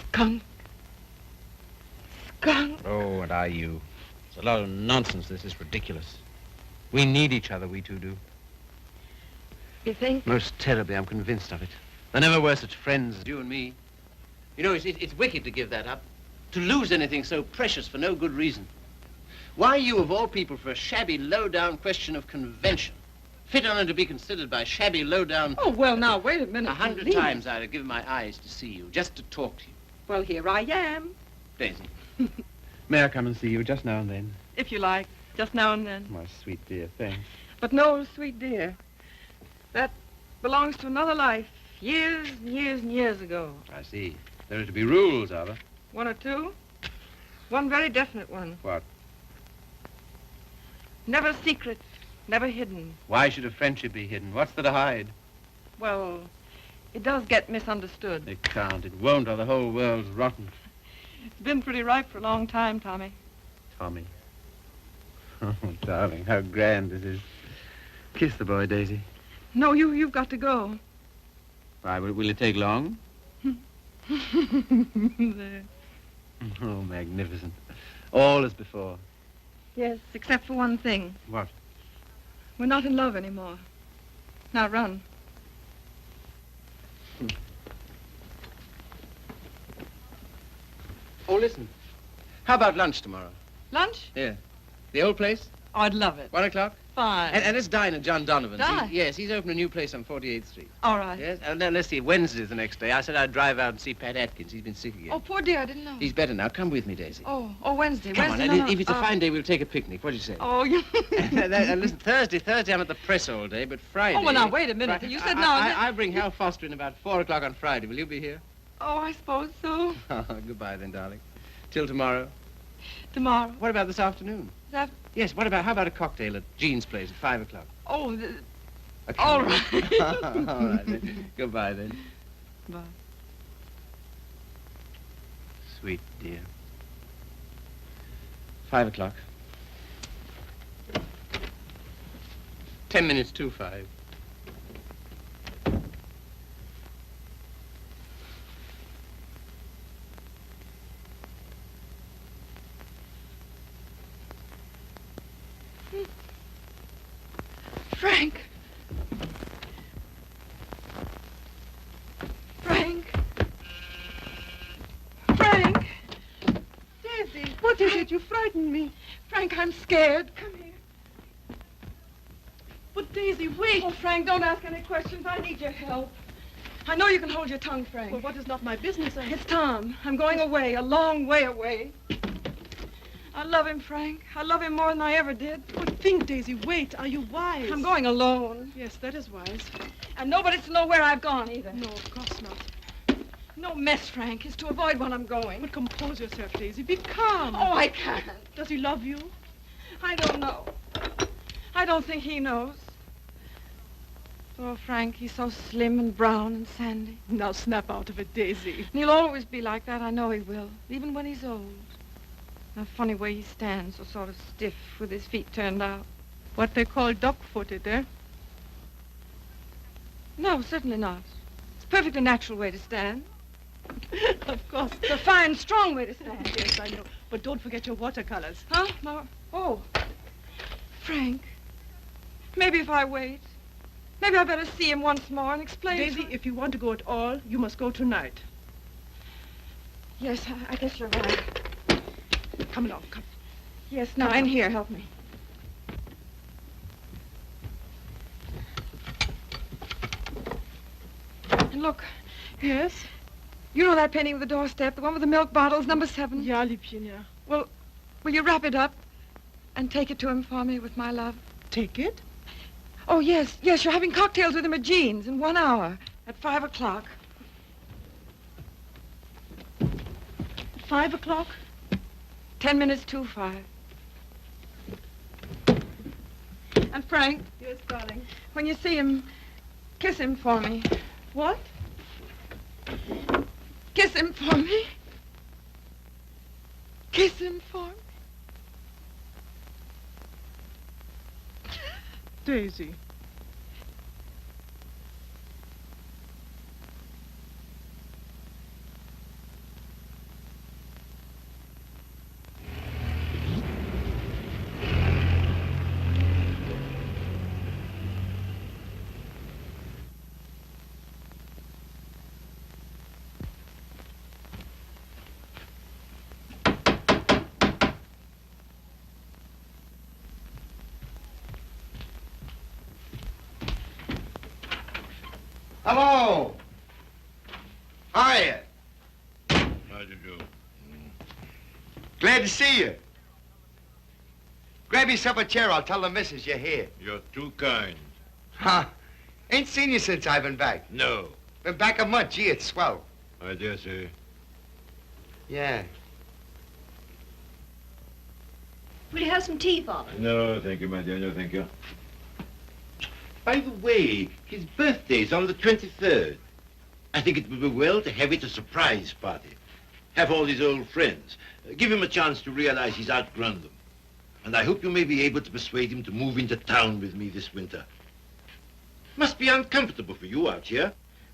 Skunk. Skunk. Oh, and are you? It's a lot of nonsense. This is ridiculous. We need each other, we two do. You think? Most terribly, I'm convinced of it. There never were such friends as you and me. You know, it's wicked to give that up. To lose anything so precious for no good reason. Why you, of all people, for a shabby, low-down question of convention? Fit on to be considered by shabby, low-down... Oh, well, now, wait a minute. 100 please. times I'd have given my eyes to see you, just to talk to you. Well, here I am. Daisy, may I come and see you just now and then? If you like. Just now and then. My sweet dear, thanks. But no, sweet dear. That belongs to another life. Years and years and years ago. I see. There are to be rules, are there? One or two. One very definite one. What? Never secret. Never hidden. Why should a friendship be hidden? What's there to hide? Well, it does get misunderstood. It can't. It won't, or the whole world's rotten. It's been pretty ripe for a long time, Tommy. Tommy. Oh, darling, how grand this is. Kiss the boy, Daisy. No, you've got to go. Why, will it take long? There. Oh, magnificent. All as before. Yes, except for one thing. What? We're not in love anymore. Now run. Oh, listen. How about lunch tomorrow? Lunch? Yeah. The old place? Oh, I'd love it. 1 o'clock? Fine. And let's dine at John Donovan's. Dine? Yes, he's opened a new place on 48th Street. All right. Yes? And then let's see, Wednesday's the next day. I said I'd drive out and see Pat Atkins. He's been sick again. Oh, poor dear, I didn't know. He's better now. Come with me, Daisy. Oh, Wednesday. Come on, Wednesday. and if it's a fine day, we'll take a picnic. What do you say? Oh, you... And listen, Thursday I'm at the press all day, but Friday... Oh, well, now, wait a minute. You said now... I'll bring Hal Foster in about 4 o'clock on Friday. Will you be here? Oh, I suppose so. Goodbye then, darling. Till tomorrow. Tomorrow. What about this afternoon? That... Yes, how about a cocktail at Jean's place at 5 o'clock? Oh, Okay. all right. All right, then. Goodbye, then. Bye. Sweet dear. 5 o'clock. 10 minutes to 5. Frank. Frank. Frank. Daisy, What is it? You frightened me. Frank, I'm scared. Come here. But Daisy, wait. Oh, Frank, don't ask any questions. I need your help. I know you can hold your tongue, Frank. Well, what is not my business? It's Tom. I'm going away, a long way away. I love him, Frank. I love him more than I ever did. But think, Daisy, wait. Are you wise? I'm going alone. Yes, that is wise. And nobody's to know where I've gone, either. No, of course not. No mess, Frank. It's to avoid when I'm going. But compose yourself, Daisy. Be calm. Oh, I can't. Does he love you? I don't know. I don't think he knows. Oh, Frank, he's so slim and brown and sandy. Now snap out of it, Daisy. And he'll always be like that. I know he will, even when he's old. A funny way he stands, so sort of stiff with his feet turned out. What they call duck-footed, eh? No, certainly not. It's a perfectly natural way to stand. Of course. It's a fine, strong way to stand. Yes, I know. But don't forget your watercolors. Huh? No. Oh. Frank, maybe if I wait, maybe I better see him once more and explain. Daisy, if you want to go at all, you must go tonight. Yes, I guess you're right. Come along, come. Yes, now, in here, help me. And look, Yes? you know that painting of the doorstep, the one with the milk bottles, number 7? Ja, Liebchen, ja. Well, will you wrap it up and take it to him for me with my love? Take it? Oh, yes, yes, you're having cocktails with him at Jean's in 1 hour at 5 o'clock. 5 o'clock? 10 minutes to 5. And Frank, Yes, darling. when you see him, kiss him for me. What? Kiss him for me. Kiss him for me. Daisy. Hello. Hiya. How do you do? Glad to see you. Grab yourself a chair. I'll tell the missus you're here. You're too kind. Huh? Ain't seen you since I've been back. No, Been back a month. Gee, it's swell. I dare say. Yeah. Will you have some tea, Father? No, thank you, my dear. No, thank you. By the way, his birthday's on the 23rd. I think it would be well to have it a surprise party. Have all his old friends. Give him a chance to realize he's outgrown them. And I hope you may be able to persuade him to move into town with me this winter. Must be uncomfortable for you out here.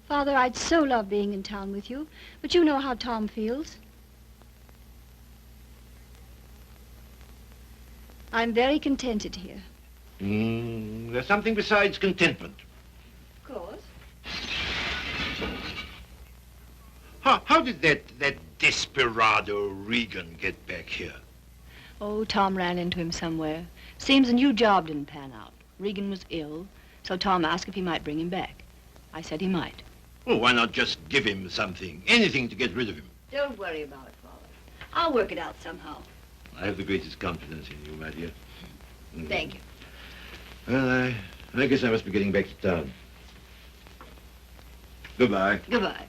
Father, I'd so love being in town with you, but you know how Tom feels. I'm very contented here. There's something besides contentment. Of course. How did that desperado Regan get back here? Oh, Tom ran into him somewhere. Seems a new job didn't pan out. Regan was ill, so Tom asked if he might bring him back. I said he might. Well, why not just give him something, anything to get rid of him? Don't worry about it, Father. I'll work it out somehow. I have the greatest confidence in you, my dear. Thank you. Well, I guess I must be getting back to town. Goodbye. Goodbye.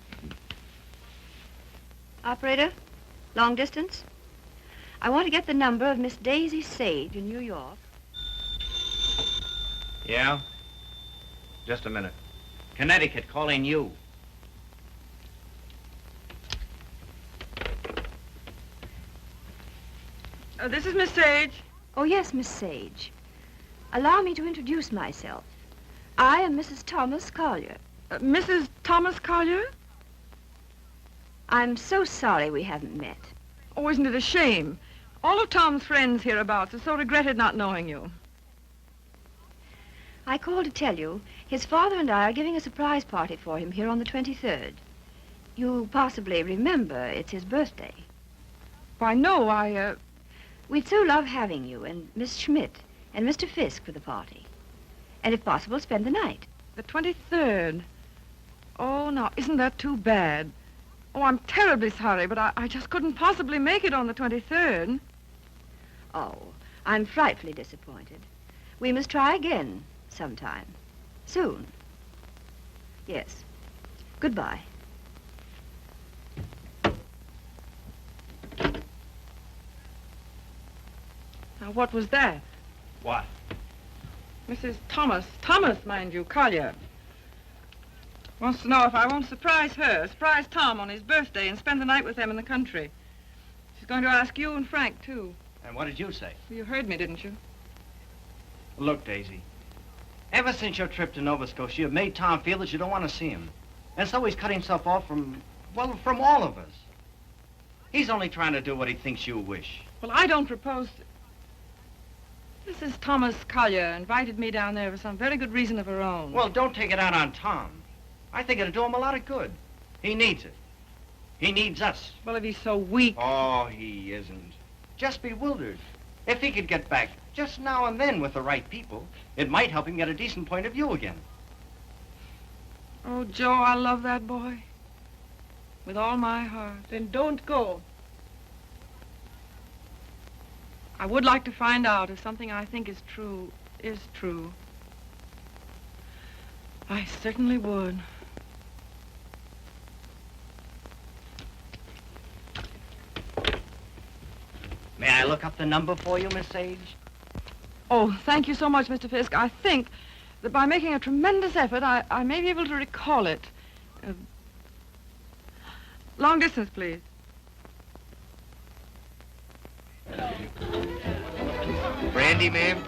Operator, long distance? I want to get the number of Miss Daisy Sage in New York. Yeah? Just a minute. Connecticut, calling you. This is Miss Sage. Oh, yes, Miss Sage. Allow me to introduce myself. I am Mrs. Thomas Collier. Mrs. Thomas Collier? I'm so sorry we haven't met. Oh, isn't it a shame? All of Tom's friends hereabouts have so regretted not knowing you. I called to tell you his father and I are giving a surprise party for him here on the 23rd. You possibly remember it's his birthday. Why, no, We'd so love having you and Miss Schmidt and Mr. Fisk for the party. And if possible, spend the night. The 23rd. Oh, now, isn't that too bad? Oh, I'm terribly sorry, but I just couldn't possibly make it on the 23rd. Oh, I'm frightfully disappointed. We must try again sometime. Soon. Yes. Goodbye. Now, what was that? What? Mrs. Thomas, mind you, Collier. Wants to know if I won't surprise Tom on his birthday and spend the night with them in the country. She's going to ask you and Frank, too. And what did you say? You heard me, didn't you? Look, Daisy, ever since your trip to Nova Scotia, you've made Tom feel that you don't want to see him. And so he's cut himself off from all of us. He's only trying to do what he thinks you wish. Well, I don't propose to... Mrs. Thomas Collier invited me down there for some very good reason of her own. Well, don't take it out on Tom. I think it'll do him a lot of good. He needs it. He needs us. Well, if he's so weak... Oh, he isn't. Just bewildered. If he could get back just now and then with the right people, it might help him get a decent point of view again. Oh, Joe, I love that boy. With all my heart. Then don't go. I would like to find out if something I think is true. I certainly would. May I look up the number for you, Miss Sage? Oh, thank you so much, Mr. Fisk. I think that by making a tremendous effort, I may be able to recall it. Long distance, please. Brandy, ma'am?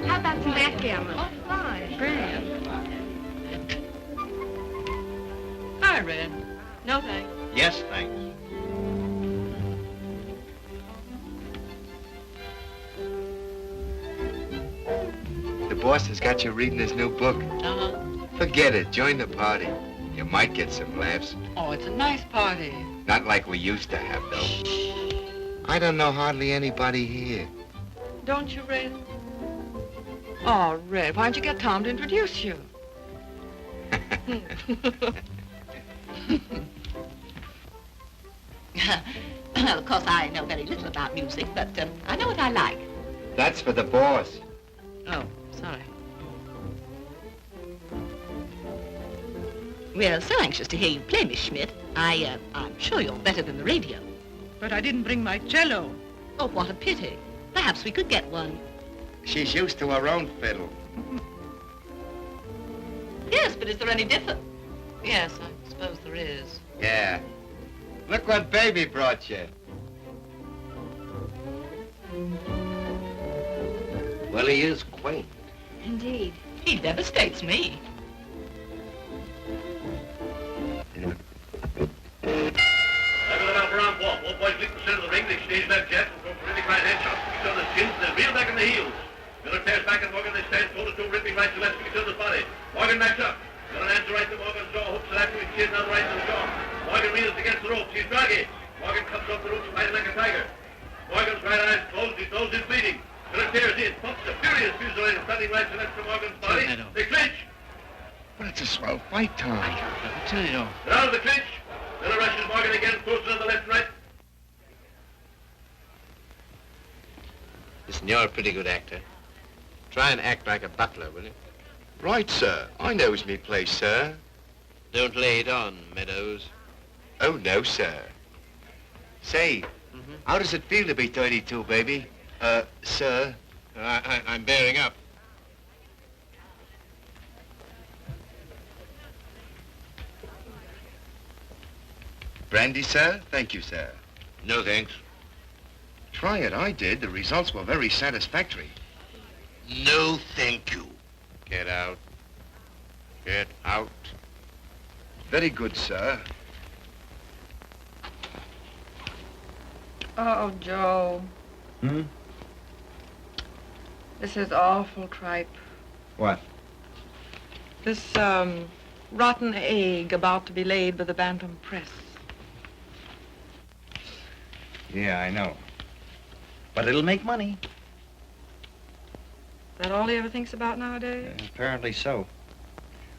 How about some backgammon? Oh, fine. Brilliant. Hi, Red. No, thanks. Yes, thanks. The boss has got you reading his new book. Uh-huh. Forget it. Join the party. You might get some laughs. Oh, it's a nice party. Not like we used to have, though. I don't know hardly anybody here. Don't you, Red? Oh, Red, why don't you get Tom to introduce you? Well, of course, I know very little about music, but I know what I like. That's for the boss. Oh, sorry. We're so anxious to hear you play, Miss Schmidt. I'm sure you're better than the radio. But I didn't bring my cello. Oh, what a pity. Perhaps we could get one. She's used to her own fiddle. Yes, but is there any difference? Yes, I suppose there is. Yeah. Look what baby brought you. Well, he is quaint. Indeed. He devastates me. Around 1.6% of the ring, they exchange that jet and go for really right head shots. Each other's chins, then reel back in the heels. Miller tears back and Morgan, they stand shoulder to ripping right to left to each other's body. Morgan backs up. Miller hands right to Morgan's jaw, hooks it after his chin, now right to the jaw. Morgan reels against the ropes, he's draggy. Morgan comes off the ropes, fighting like a tiger. Morgan's right eye's closed, his nose is bleeding. Miller tears in, pumps a furious fusillade, standing right to left to Morgan's body. They clinch. But it's a swell fight, Tom. They're out of the clinch. Miller rushes Morgan again, throws to the left and right. Listen, you're a pretty good actor. Try and act like a butler, will you? Right, sir. I knows me place, sir. Don't lay it on, Meadows. Oh, no, sir. Say, how does it feel to be 32, baby? Sir? I'm bearing up. Brandy, sir? Thank you, sir. No, thanks. Try it. I did. The results were very satisfactory. No, thank you. Get out. Get out. Very good, sir. Oh, Joe. Hmm? This is awful tripe. What? This, rotten egg about to be laid by the Bantam Press. Yeah, I know. But it'll make money. Is that all he ever thinks about nowadays? Apparently so.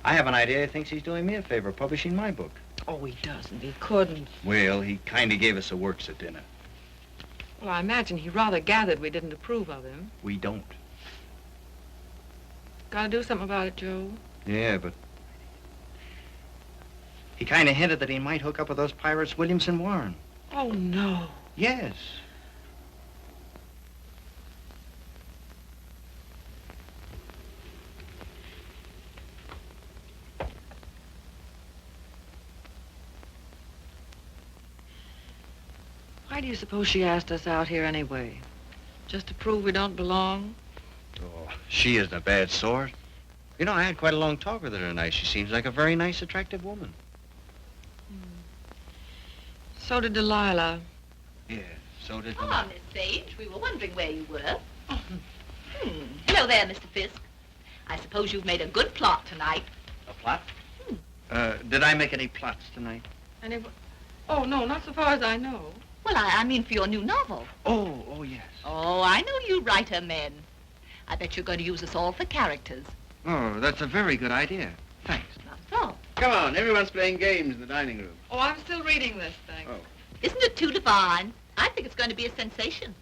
I have an idea he thinks he's doing me a favor, publishing my book. Oh, he doesn't. He couldn't. Well, he kind of gave us a works at dinner. Well, I imagine he rather gathered we didn't approve of him. We don't. Gotta do something about it, Joe. Yeah, but... He kind of hinted that he might hook up with those pirates, Williamson Warren. Oh, no. Yes. Why do you suppose she asked us out here anyway? Just to prove we don't belong? Oh, she isn't a bad sort. You know, I had quite a long talk with her tonight. She seems like a very nice, attractive woman. So did Delilah. Yeah, so did... Ah, Miss Sage, we were wondering where you were. Hello there, Mr. Fisk. I suppose you've made a good plot tonight. A plot? Did I make any plots tonight? Oh, no, not so far as I know. Well, I mean for your new novel. Oh, yes. Oh, I know you writer men. I bet you're going to use us all for characters. Oh, that's a very good idea. Thanks. Not so. Come on, everyone's playing games in the dining room. Oh, I'm still reading this thing. Oh. Isn't it too divine? I think it's going to be a sensation.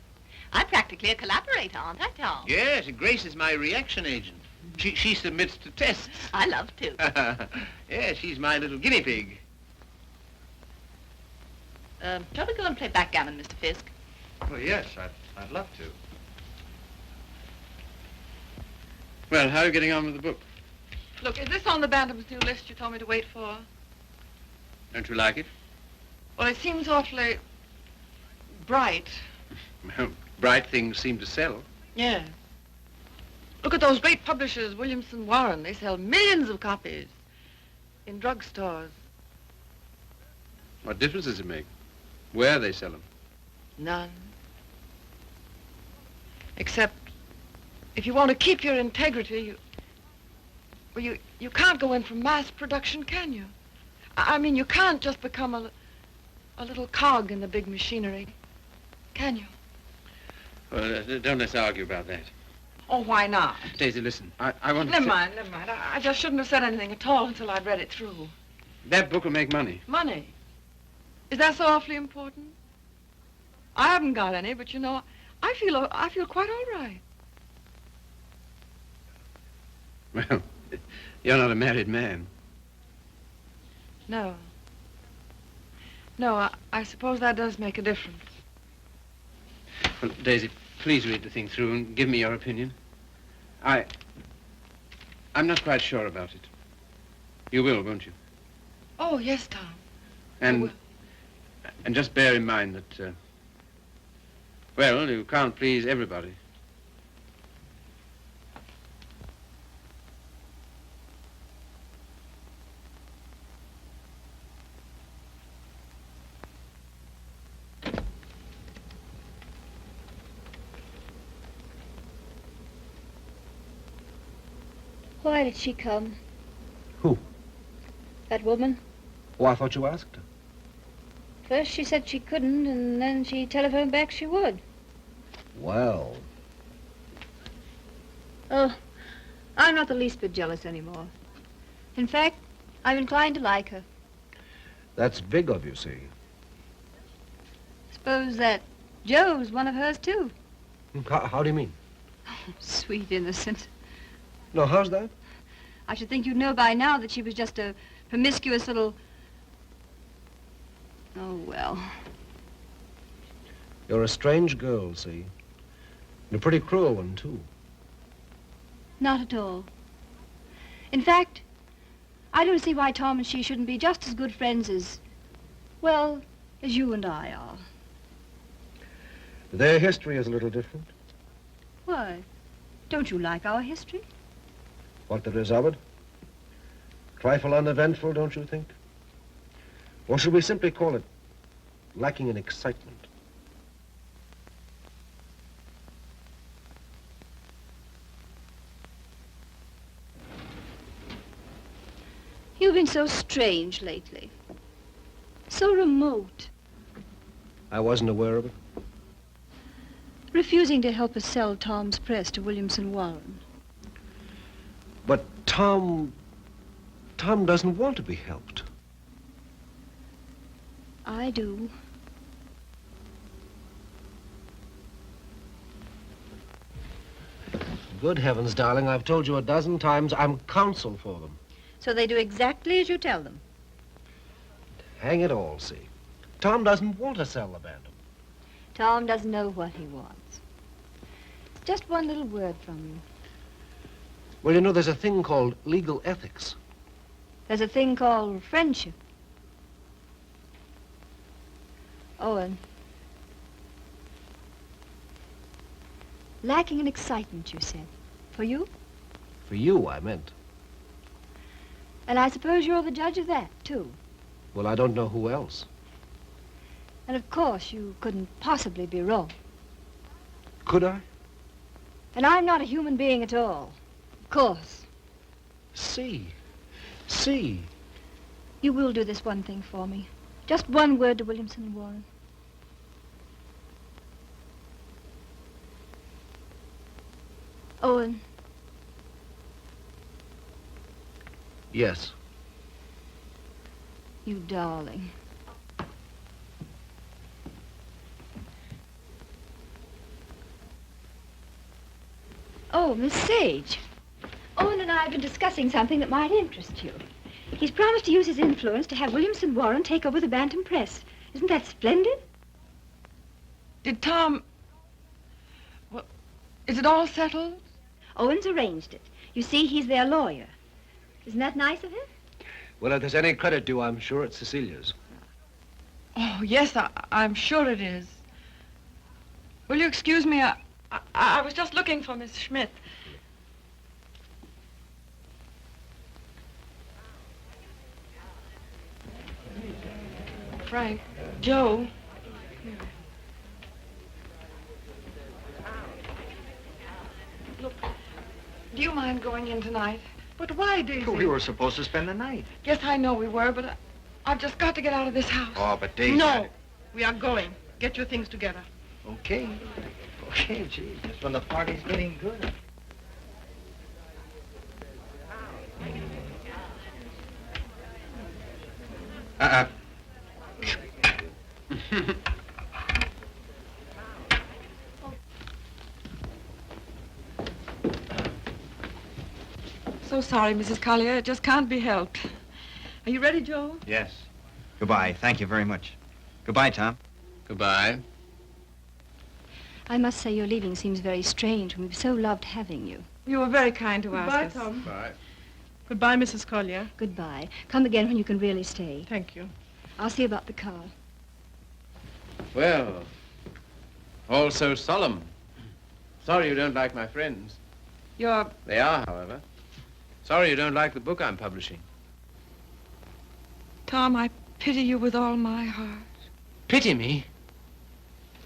I'm practically a collaborator, aren't I, Tom? Yes, Grace is my reaction agent. She submits to tests. I love to. Yeah, she's my little guinea pig. Shall we go and play backgammon, Mr. Fisk? Well, yes, I'd love to. Well, how are you getting on with the book? Look, is this on the Bantam's new list you told me to wait for? Don't you like it? Well, it seems awfully bright. Well, bright things seem to sell. Yeah. Look at those great publishers, Williamson Warren. They sell millions of copies in drugstores. What difference does it make? Where they sell them? None. Except if you want to keep your integrity, you can't go in for mass production, can you? I mean, you can't just become a little cog in the big machinery, can you? Well, don't let's argue about that. Oh, why not? Daisy, listen, I want to... Never mind. I just shouldn't have said anything at all until I'd read it through. That book will make money. Money? Is that so awfully important? I haven't got any, but you know, I feel quite all right. Well, you're not a married man. No. No, I suppose that does make a difference. Well, Daisy, please read the thing through and give me your opinion. I'm not quite sure about it. You will, won't you? Oh, yes, Tom. And just bear in mind that, well, you can't please everybody. Why did she come? Who? That woman. Oh, I thought you asked her. First she said she couldn't, and then she telephoned back she would. Well. Oh, I'm not the least bit jealous anymore. In fact, I'm inclined to like her. That's big of you, see. Suppose that Joe's one of hers, too. How do you mean? Oh, sweet innocent. No, how's that? I should think you'd know by now that she was just a promiscuous little... Oh, well. You're a strange girl, see. And a pretty cruel one, too. Not at all. In fact, I don't see why Tom and she shouldn't be just as good friends as, well, as you and I are. Their history is a little different. Why? Don't you like our history? What there is of it? Trifle uneventful, don't you think? Or should we simply call it lacking in excitement? You've been so strange lately. So remote. I wasn't aware of it. Refusing to help us sell Tom's press to Williamson Warren. But Tom doesn't want to be helped. I do. Good heavens, darling, I've told you a dozen times I'm counsel for them. So they do exactly as you tell them. Hang it all, see. Tom doesn't want to sell the Bantam. Tom doesn't know what he wants. Just one little word from you. Well, you know, there's a thing called legal ethics. There's a thing called friendship. Owen. Lacking in excitement, you said. For you? For you, I meant. And I suppose you're the judge of that, too. Well, I don't know who else. And of course, you couldn't possibly be wrong. Could I? And I'm not a human being at all. Of course. See. You will do this one thing for me. Just one word to Williamson Warren. Owen. Yes. You darling. Oh, Miss Sage. Owen and I have been discussing something that might interest you. He's promised to use his influence to have Williamson Warren take over the Bantam Press. Isn't that splendid? Did Tom... Well, is it all settled? Owen's arranged it. You see, he's their lawyer. Isn't that nice of him? Well, if there's any credit due, I'm sure it's Cecilia's. Oh, yes, I'm sure it is. Will you excuse me? I was just looking for Miss Schmidt. Frank, Joe. Look, do you mind going in tonight? But why, Daisy? We were supposed to spend the night. Yes, I know we were, but I've just got to get out of this house. Oh, but Daisy... No. We are going. Get your things together. Okay. Okay, gee. Just when the party's getting good. So sorry, Mrs. Collier. It just can't be helped. Are you ready, Joe? Yes. Goodbye. Thank you very much. Goodbye, Tom. Goodbye. I must say your leaving seems very strange. We've so loved having you. You were very kind to ask Goodbye, us. Tom. Bye. Goodbye, Mrs. Collier. Goodbye. Come again when you can really stay. Thank you. I'll see about the car. Well, all so solemn. Sorry you don't like my friends. You're... They are, however. Sorry you don't like the book I'm publishing. Tom, I pity you with all my heart. Pity me?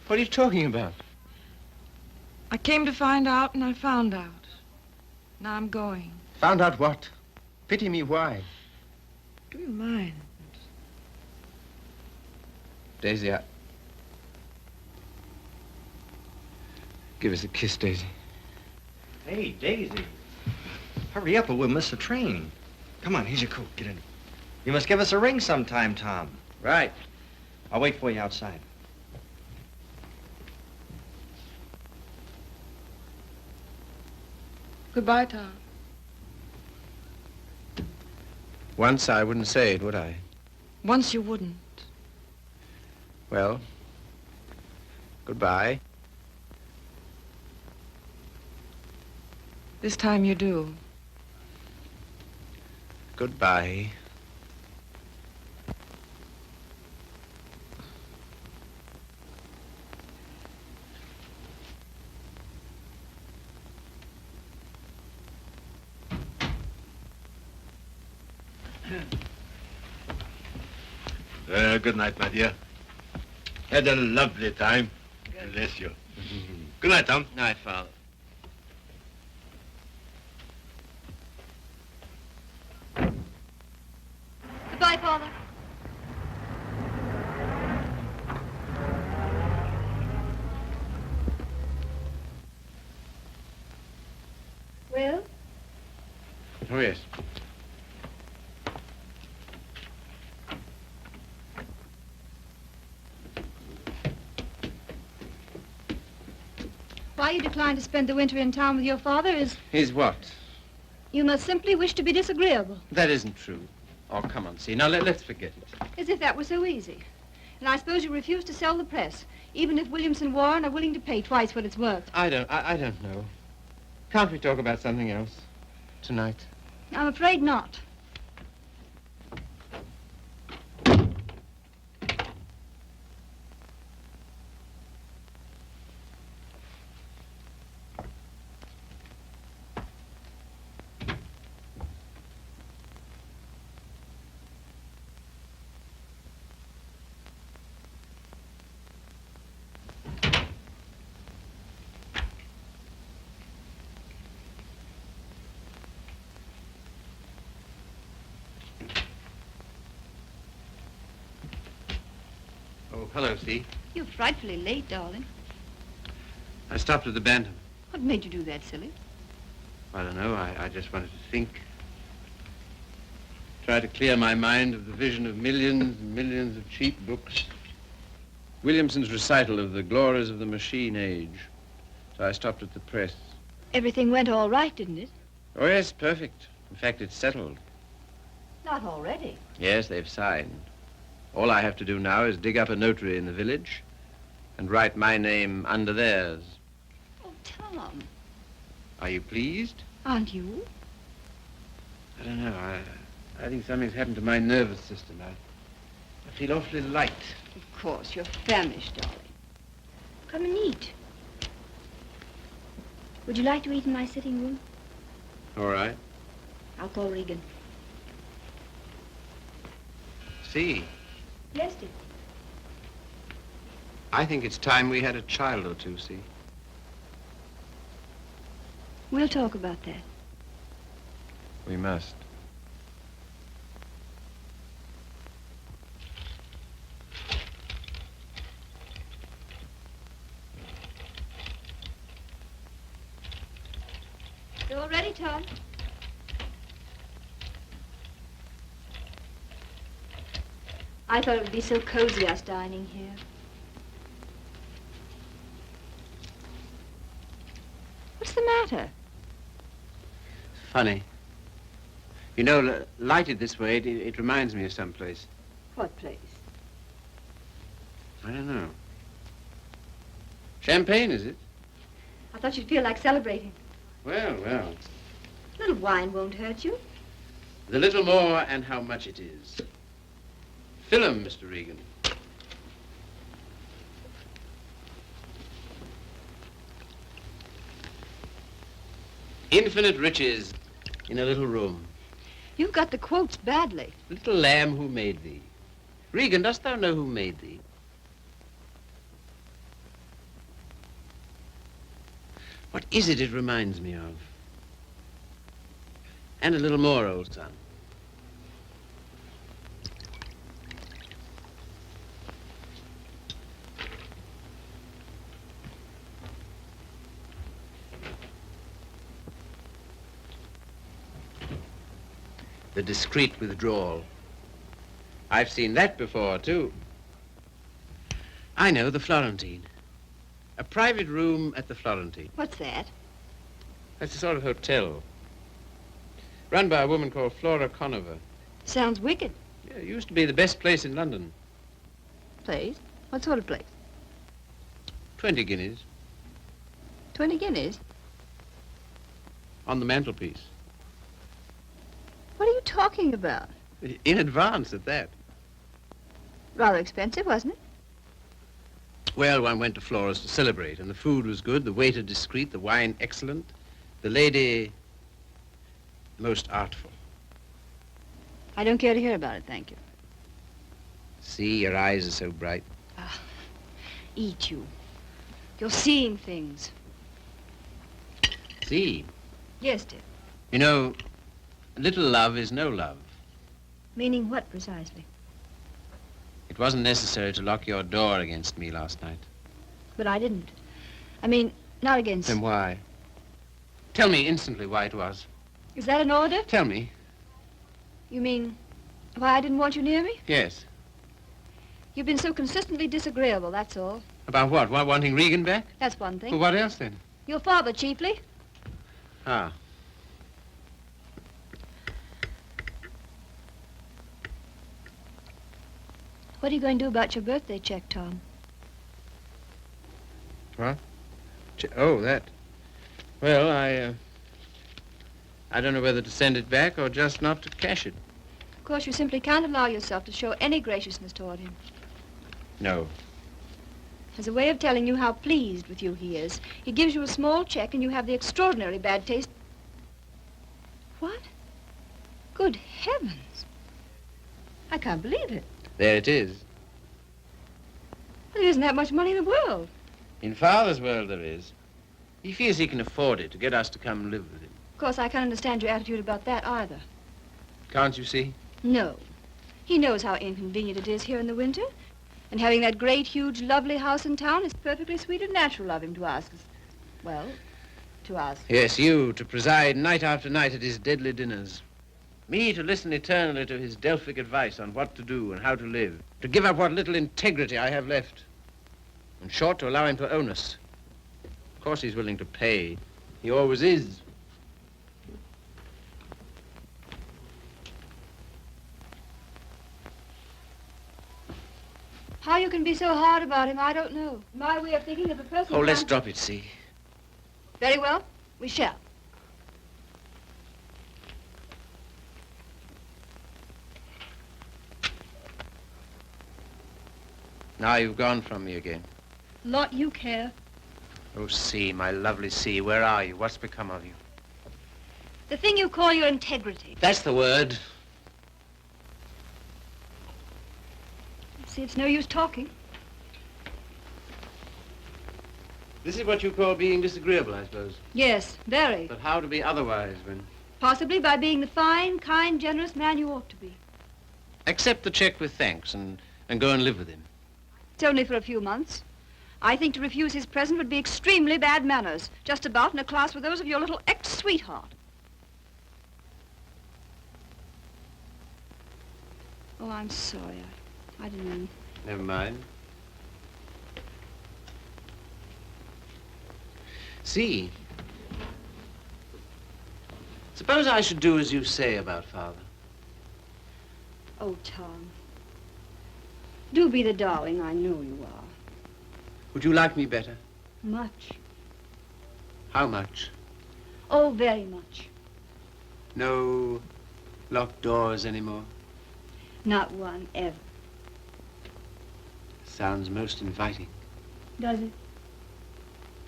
What are you talking about? I came to find out, and I found out. Now I'm going. Found out what? Pity me why? Do you mind? Daisy, give us a kiss, Daisy. Hey, Daisy. Hurry up or we'll miss the train. Come on, here's your coat. Get in. You must give us a ring sometime, Tom. Right. I'll wait for you outside. Goodbye, Tom. Once I wouldn't say it, would I? Once you wouldn't. Well, goodbye. This time you do. Goodbye. Good night, my dear. Had a lovely time. Bless you. Good night, Tom. Night, Father. Goodbye, Father. Well? Oh, yes. Why you decline to spend the winter in town with your father is Is what? you must simply wish to be disagreeable. That isn't true. Oh, come on, see. Now, let's forget it. As if that were so easy. And I suppose you refuse to sell the press, even if Williamson Warren are willing to pay twice what it's worth. I don't know. Can't we talk about something else tonight? I'm afraid not. Oh, hello, see. You're frightfully late, darling. I stopped at the Bantam. What made you do that, silly? I don't know. I just wanted to think. Try to clear my mind of the vision of millions and millions of cheap books. Williamson's recital of the glories of the machine age. So I stopped at the press. Everything went all right, didn't it? Oh, yes, perfect. In fact, it's settled. Not already. Yes, they've signed. All I have to do now is dig up a notary in the village and write my name under theirs. Oh, Tom. Are you pleased? Aren't you? I don't know. I think something's happened to my nervous system. I feel awfully light. Of course, you're famished, darling. Come and eat. Would you like to eat in my sitting room? All right. I'll call Regan. See, Yes, dear. I think it's time we had a child or two, see. We'll talk about that. We must. You all ready, Tom? I thought it would be so cozy, us dining here. What's the matter? Funny. You know, lighted this way, it reminds me of someplace. What place? I don't know. Champagne, is it? I thought you'd feel like celebrating. Well, A little wine won't hurt you. the little more and how much it is. Fill 'em, Mr. Regan. Infinite riches in a little room. You've got the quotes badly. Little lamb who made thee. Regan, dost thou know who made thee? What is it reminds me of? And a little more, old son. The discreet withdrawal. I've seen that before, too. I know, the Florentine. A private room at the Florentine. What's that? That's a sort of hotel. Run by a woman called Flora Conover. Sounds wicked. Yeah, it used to be the best place in London. Place? What sort of place? 20 guineas 20 guineas? on the mantelpiece. What are you talking about? In advance at that. Rather expensive, wasn't it? Well, one went to Flora's to celebrate, and the food was good, the waiter discreet, the wine excellent, the lady most artful. I don't care to hear about it, thank you. See, your eyes are so bright. Eat you. You're seeing things. See, Yes, dear. you know, little love is no love. Meaning what precisely? It wasn't necessary to lock your door against me last night. But I didn't. I mean, not against... Then why? Tell me instantly why it was. Is that an order? Tell me. You mean why I didn't want you near me? Yes. You've been so consistently disagreeable, that's all. About what? Wanting Regan back? That's one thing. Well, what else then? Your father, chiefly. Ah. What are you going to do about your birthday check, Tom? What? Oh, that. Well, I don't know whether to send it back or just not to cash it. Of course, you simply can't allow yourself to show any graciousness toward him. No. As a way of telling you how pleased with you he is, he gives you a small check and you have the extraordinary bad taste. What? Good heavens. I can't believe it. There it is. Well, there isn't that much money in the world. In Father's world there is. He feels he can afford it to get us to come and live with him. Of course, I can't understand your attitude about that either. Can't you see? No. He knows how inconvenient it is here in the winter. And having that great, huge, lovely house in town is perfectly sweet and natural of him to ask us. Well, to ask. Yes, you, to preside night after night at his deadly dinners. Me, to listen eternally to his Delphic advice on what to do and how to live. To give up what little integrity I have left. In short, to allow him to own us. Of course he's willing to pay. He always is. How you can be so hard about him, I don't know. My way of thinking of a person... Oh, let's drop it, see. Very well. We shall. Now you've gone from me again. Lot you care. Oh, C, my lovely C, where are you? What's become of you? The thing you call your integrity. That's the word. See, it's no use talking. This is what you call being disagreeable, I suppose. Yes, very. But how to be otherwise when... Possibly by being the fine, kind, generous man you ought to be. Accept the check with thanks and go and live with him. It's only for a few months. I think to refuse his present would be extremely bad manners, just about in a class with those of your little ex-sweetheart. Oh, I'm sorry. I didn't mean... Never mind. See, suppose I should do as you say about Father. Oh, Tom. Do be the darling I know you are. Would you like me better? Much. How much? Oh, very much. No locked doors anymore? Not one, ever. Sounds most inviting. Does it?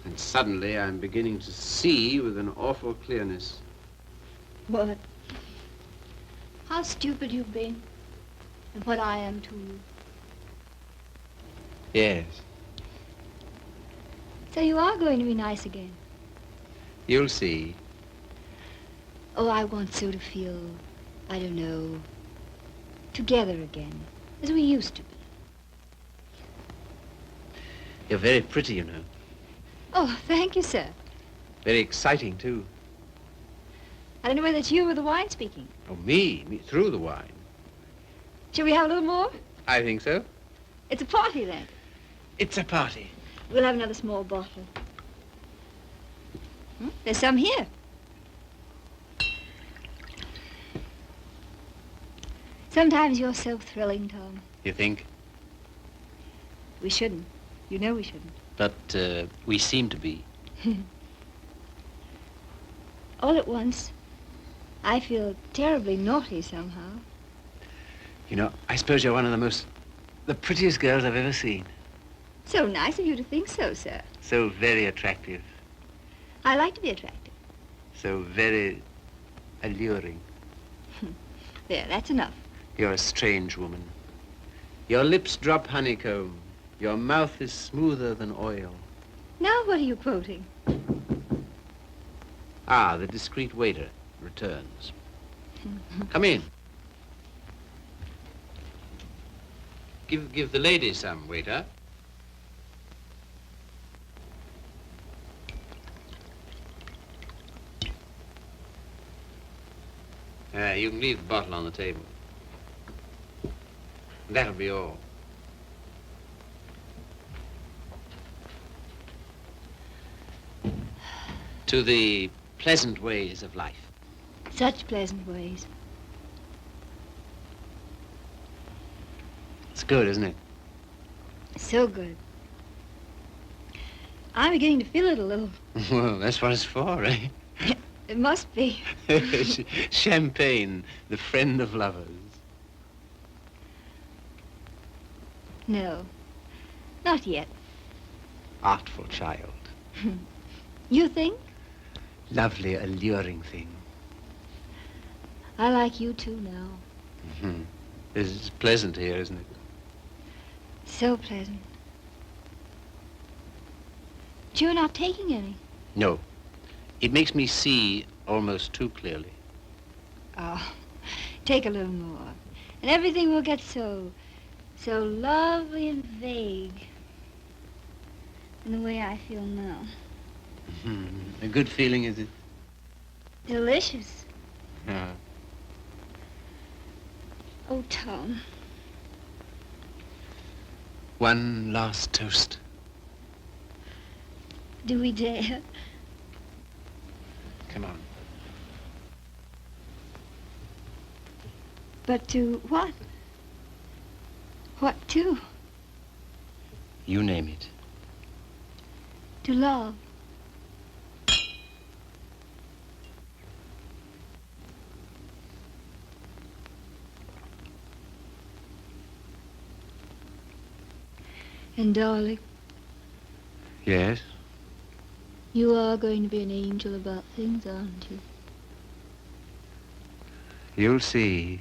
And suddenly I'm beginning to see with an awful clearness. What? How stupid you've been. And what I am to you. Yes. So you are going to be nice again. You'll see. Oh, I want so to feel, I don't know, together again, as we used to be. You're very pretty, you know. Oh, thank you, sir. Very exciting, too. I don't know whether it's you or the wine speaking. Oh, me through the wine. Shall we have a little more? I think so. It's a party, then. It's a party. We'll have another small bottle. There's some here. Sometimes you're so thrilling, Tom. You think? We shouldn't. You know we shouldn't. But we seem to be. All at once, I feel terribly naughty somehow. You know, I suppose you're one of the prettiest girls I've ever seen. So nice of you to think so, sir. So very attractive. I like to be attractive. So very alluring. There, that's enough. You're a strange woman. Your lips drop honeycomb. Your mouth is smoother than oil. Now what are you quoting? Ah, the discreet waiter returns. Come in. Give the lady some, waiter. You can leave the bottle on the table. That'll be all. To the pleasant ways of life. Such pleasant ways. It's good, isn't it? So good. I'm beginning to feel it a little. Well, that's what it's for, eh? It must be. Champagne, the friend of lovers. No, not yet. Artful child. You think? Lovely, alluring thing. I like you too now. Mm-hmm. It's pleasant here, isn't it? So pleasant. But you're not taking any. No. It makes me see almost too clearly. Oh, take a little more. And everything will get so lovely and vague. In the way I feel now. Mm-hmm. A good feeling, is it? Delicious. Yeah. Oh, Tom. One last toast. Do we dare? Come on. But to what? What to? You name it. To love. And darling, Yes? you are going to be an angel about things, aren't you? You'll see.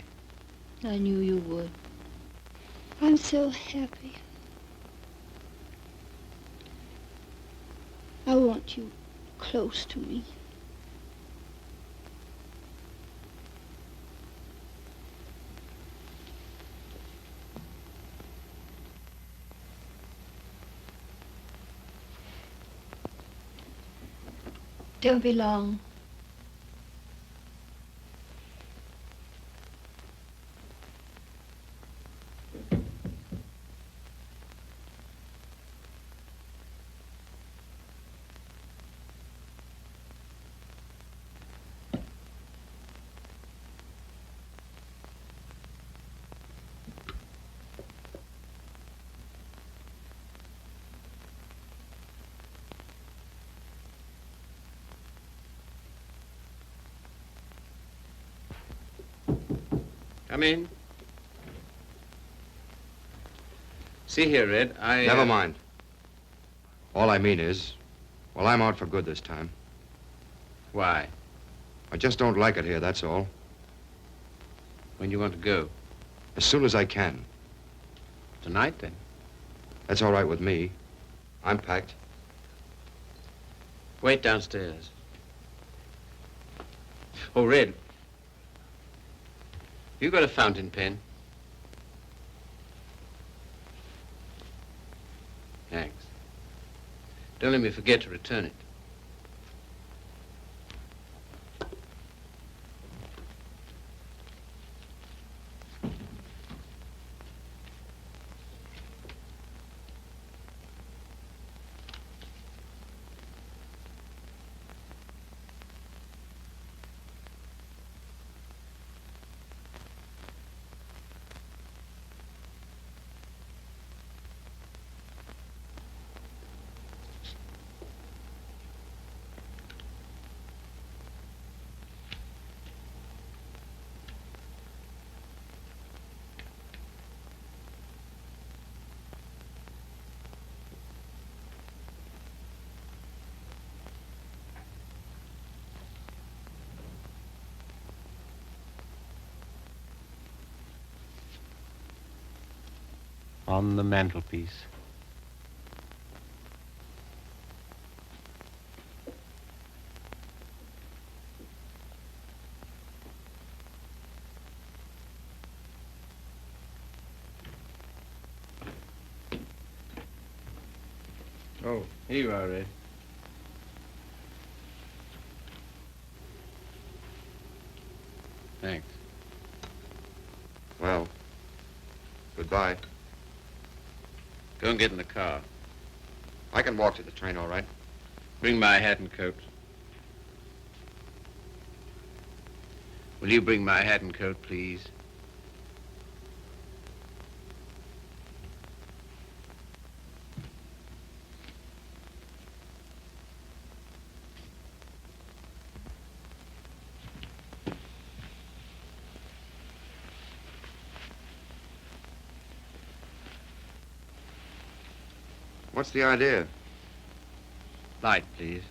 I knew you would. I'm so happy. I want you close to me. Don't be long. Come in. See here, Red, Never mind. All I mean is, well, I'm out for good this time. Why? I just don't like it here, that's all. When do you want to go? As soon as I can. Tonight, then? That's all right with me. I'm packed. Wait downstairs. Oh, Red. You got a fountain pen? Thanks. Don't let me forget to return it. on the mantelpiece. Oh, here you are, Red. Thanks. Well, goodbye. Go and get in the car. I can walk to the train, all right? Bring my hat and coat. Will you bring my hat and coat, please? What's the idea? Light, please.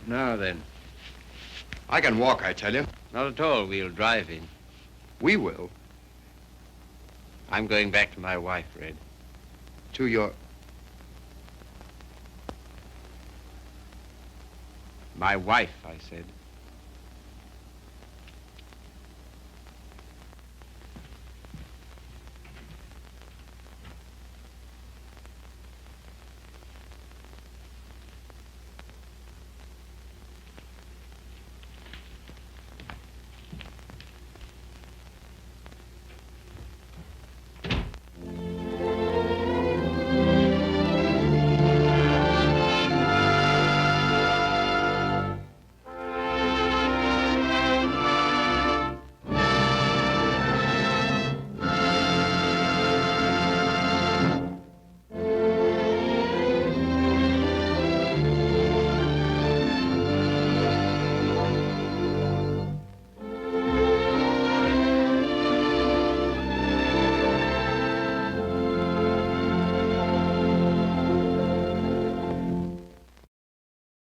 Now then. I can walk, I tell you. Not at all. We'll drive in. We will. I'm going back to my wife, Red. To your... My wife, I said.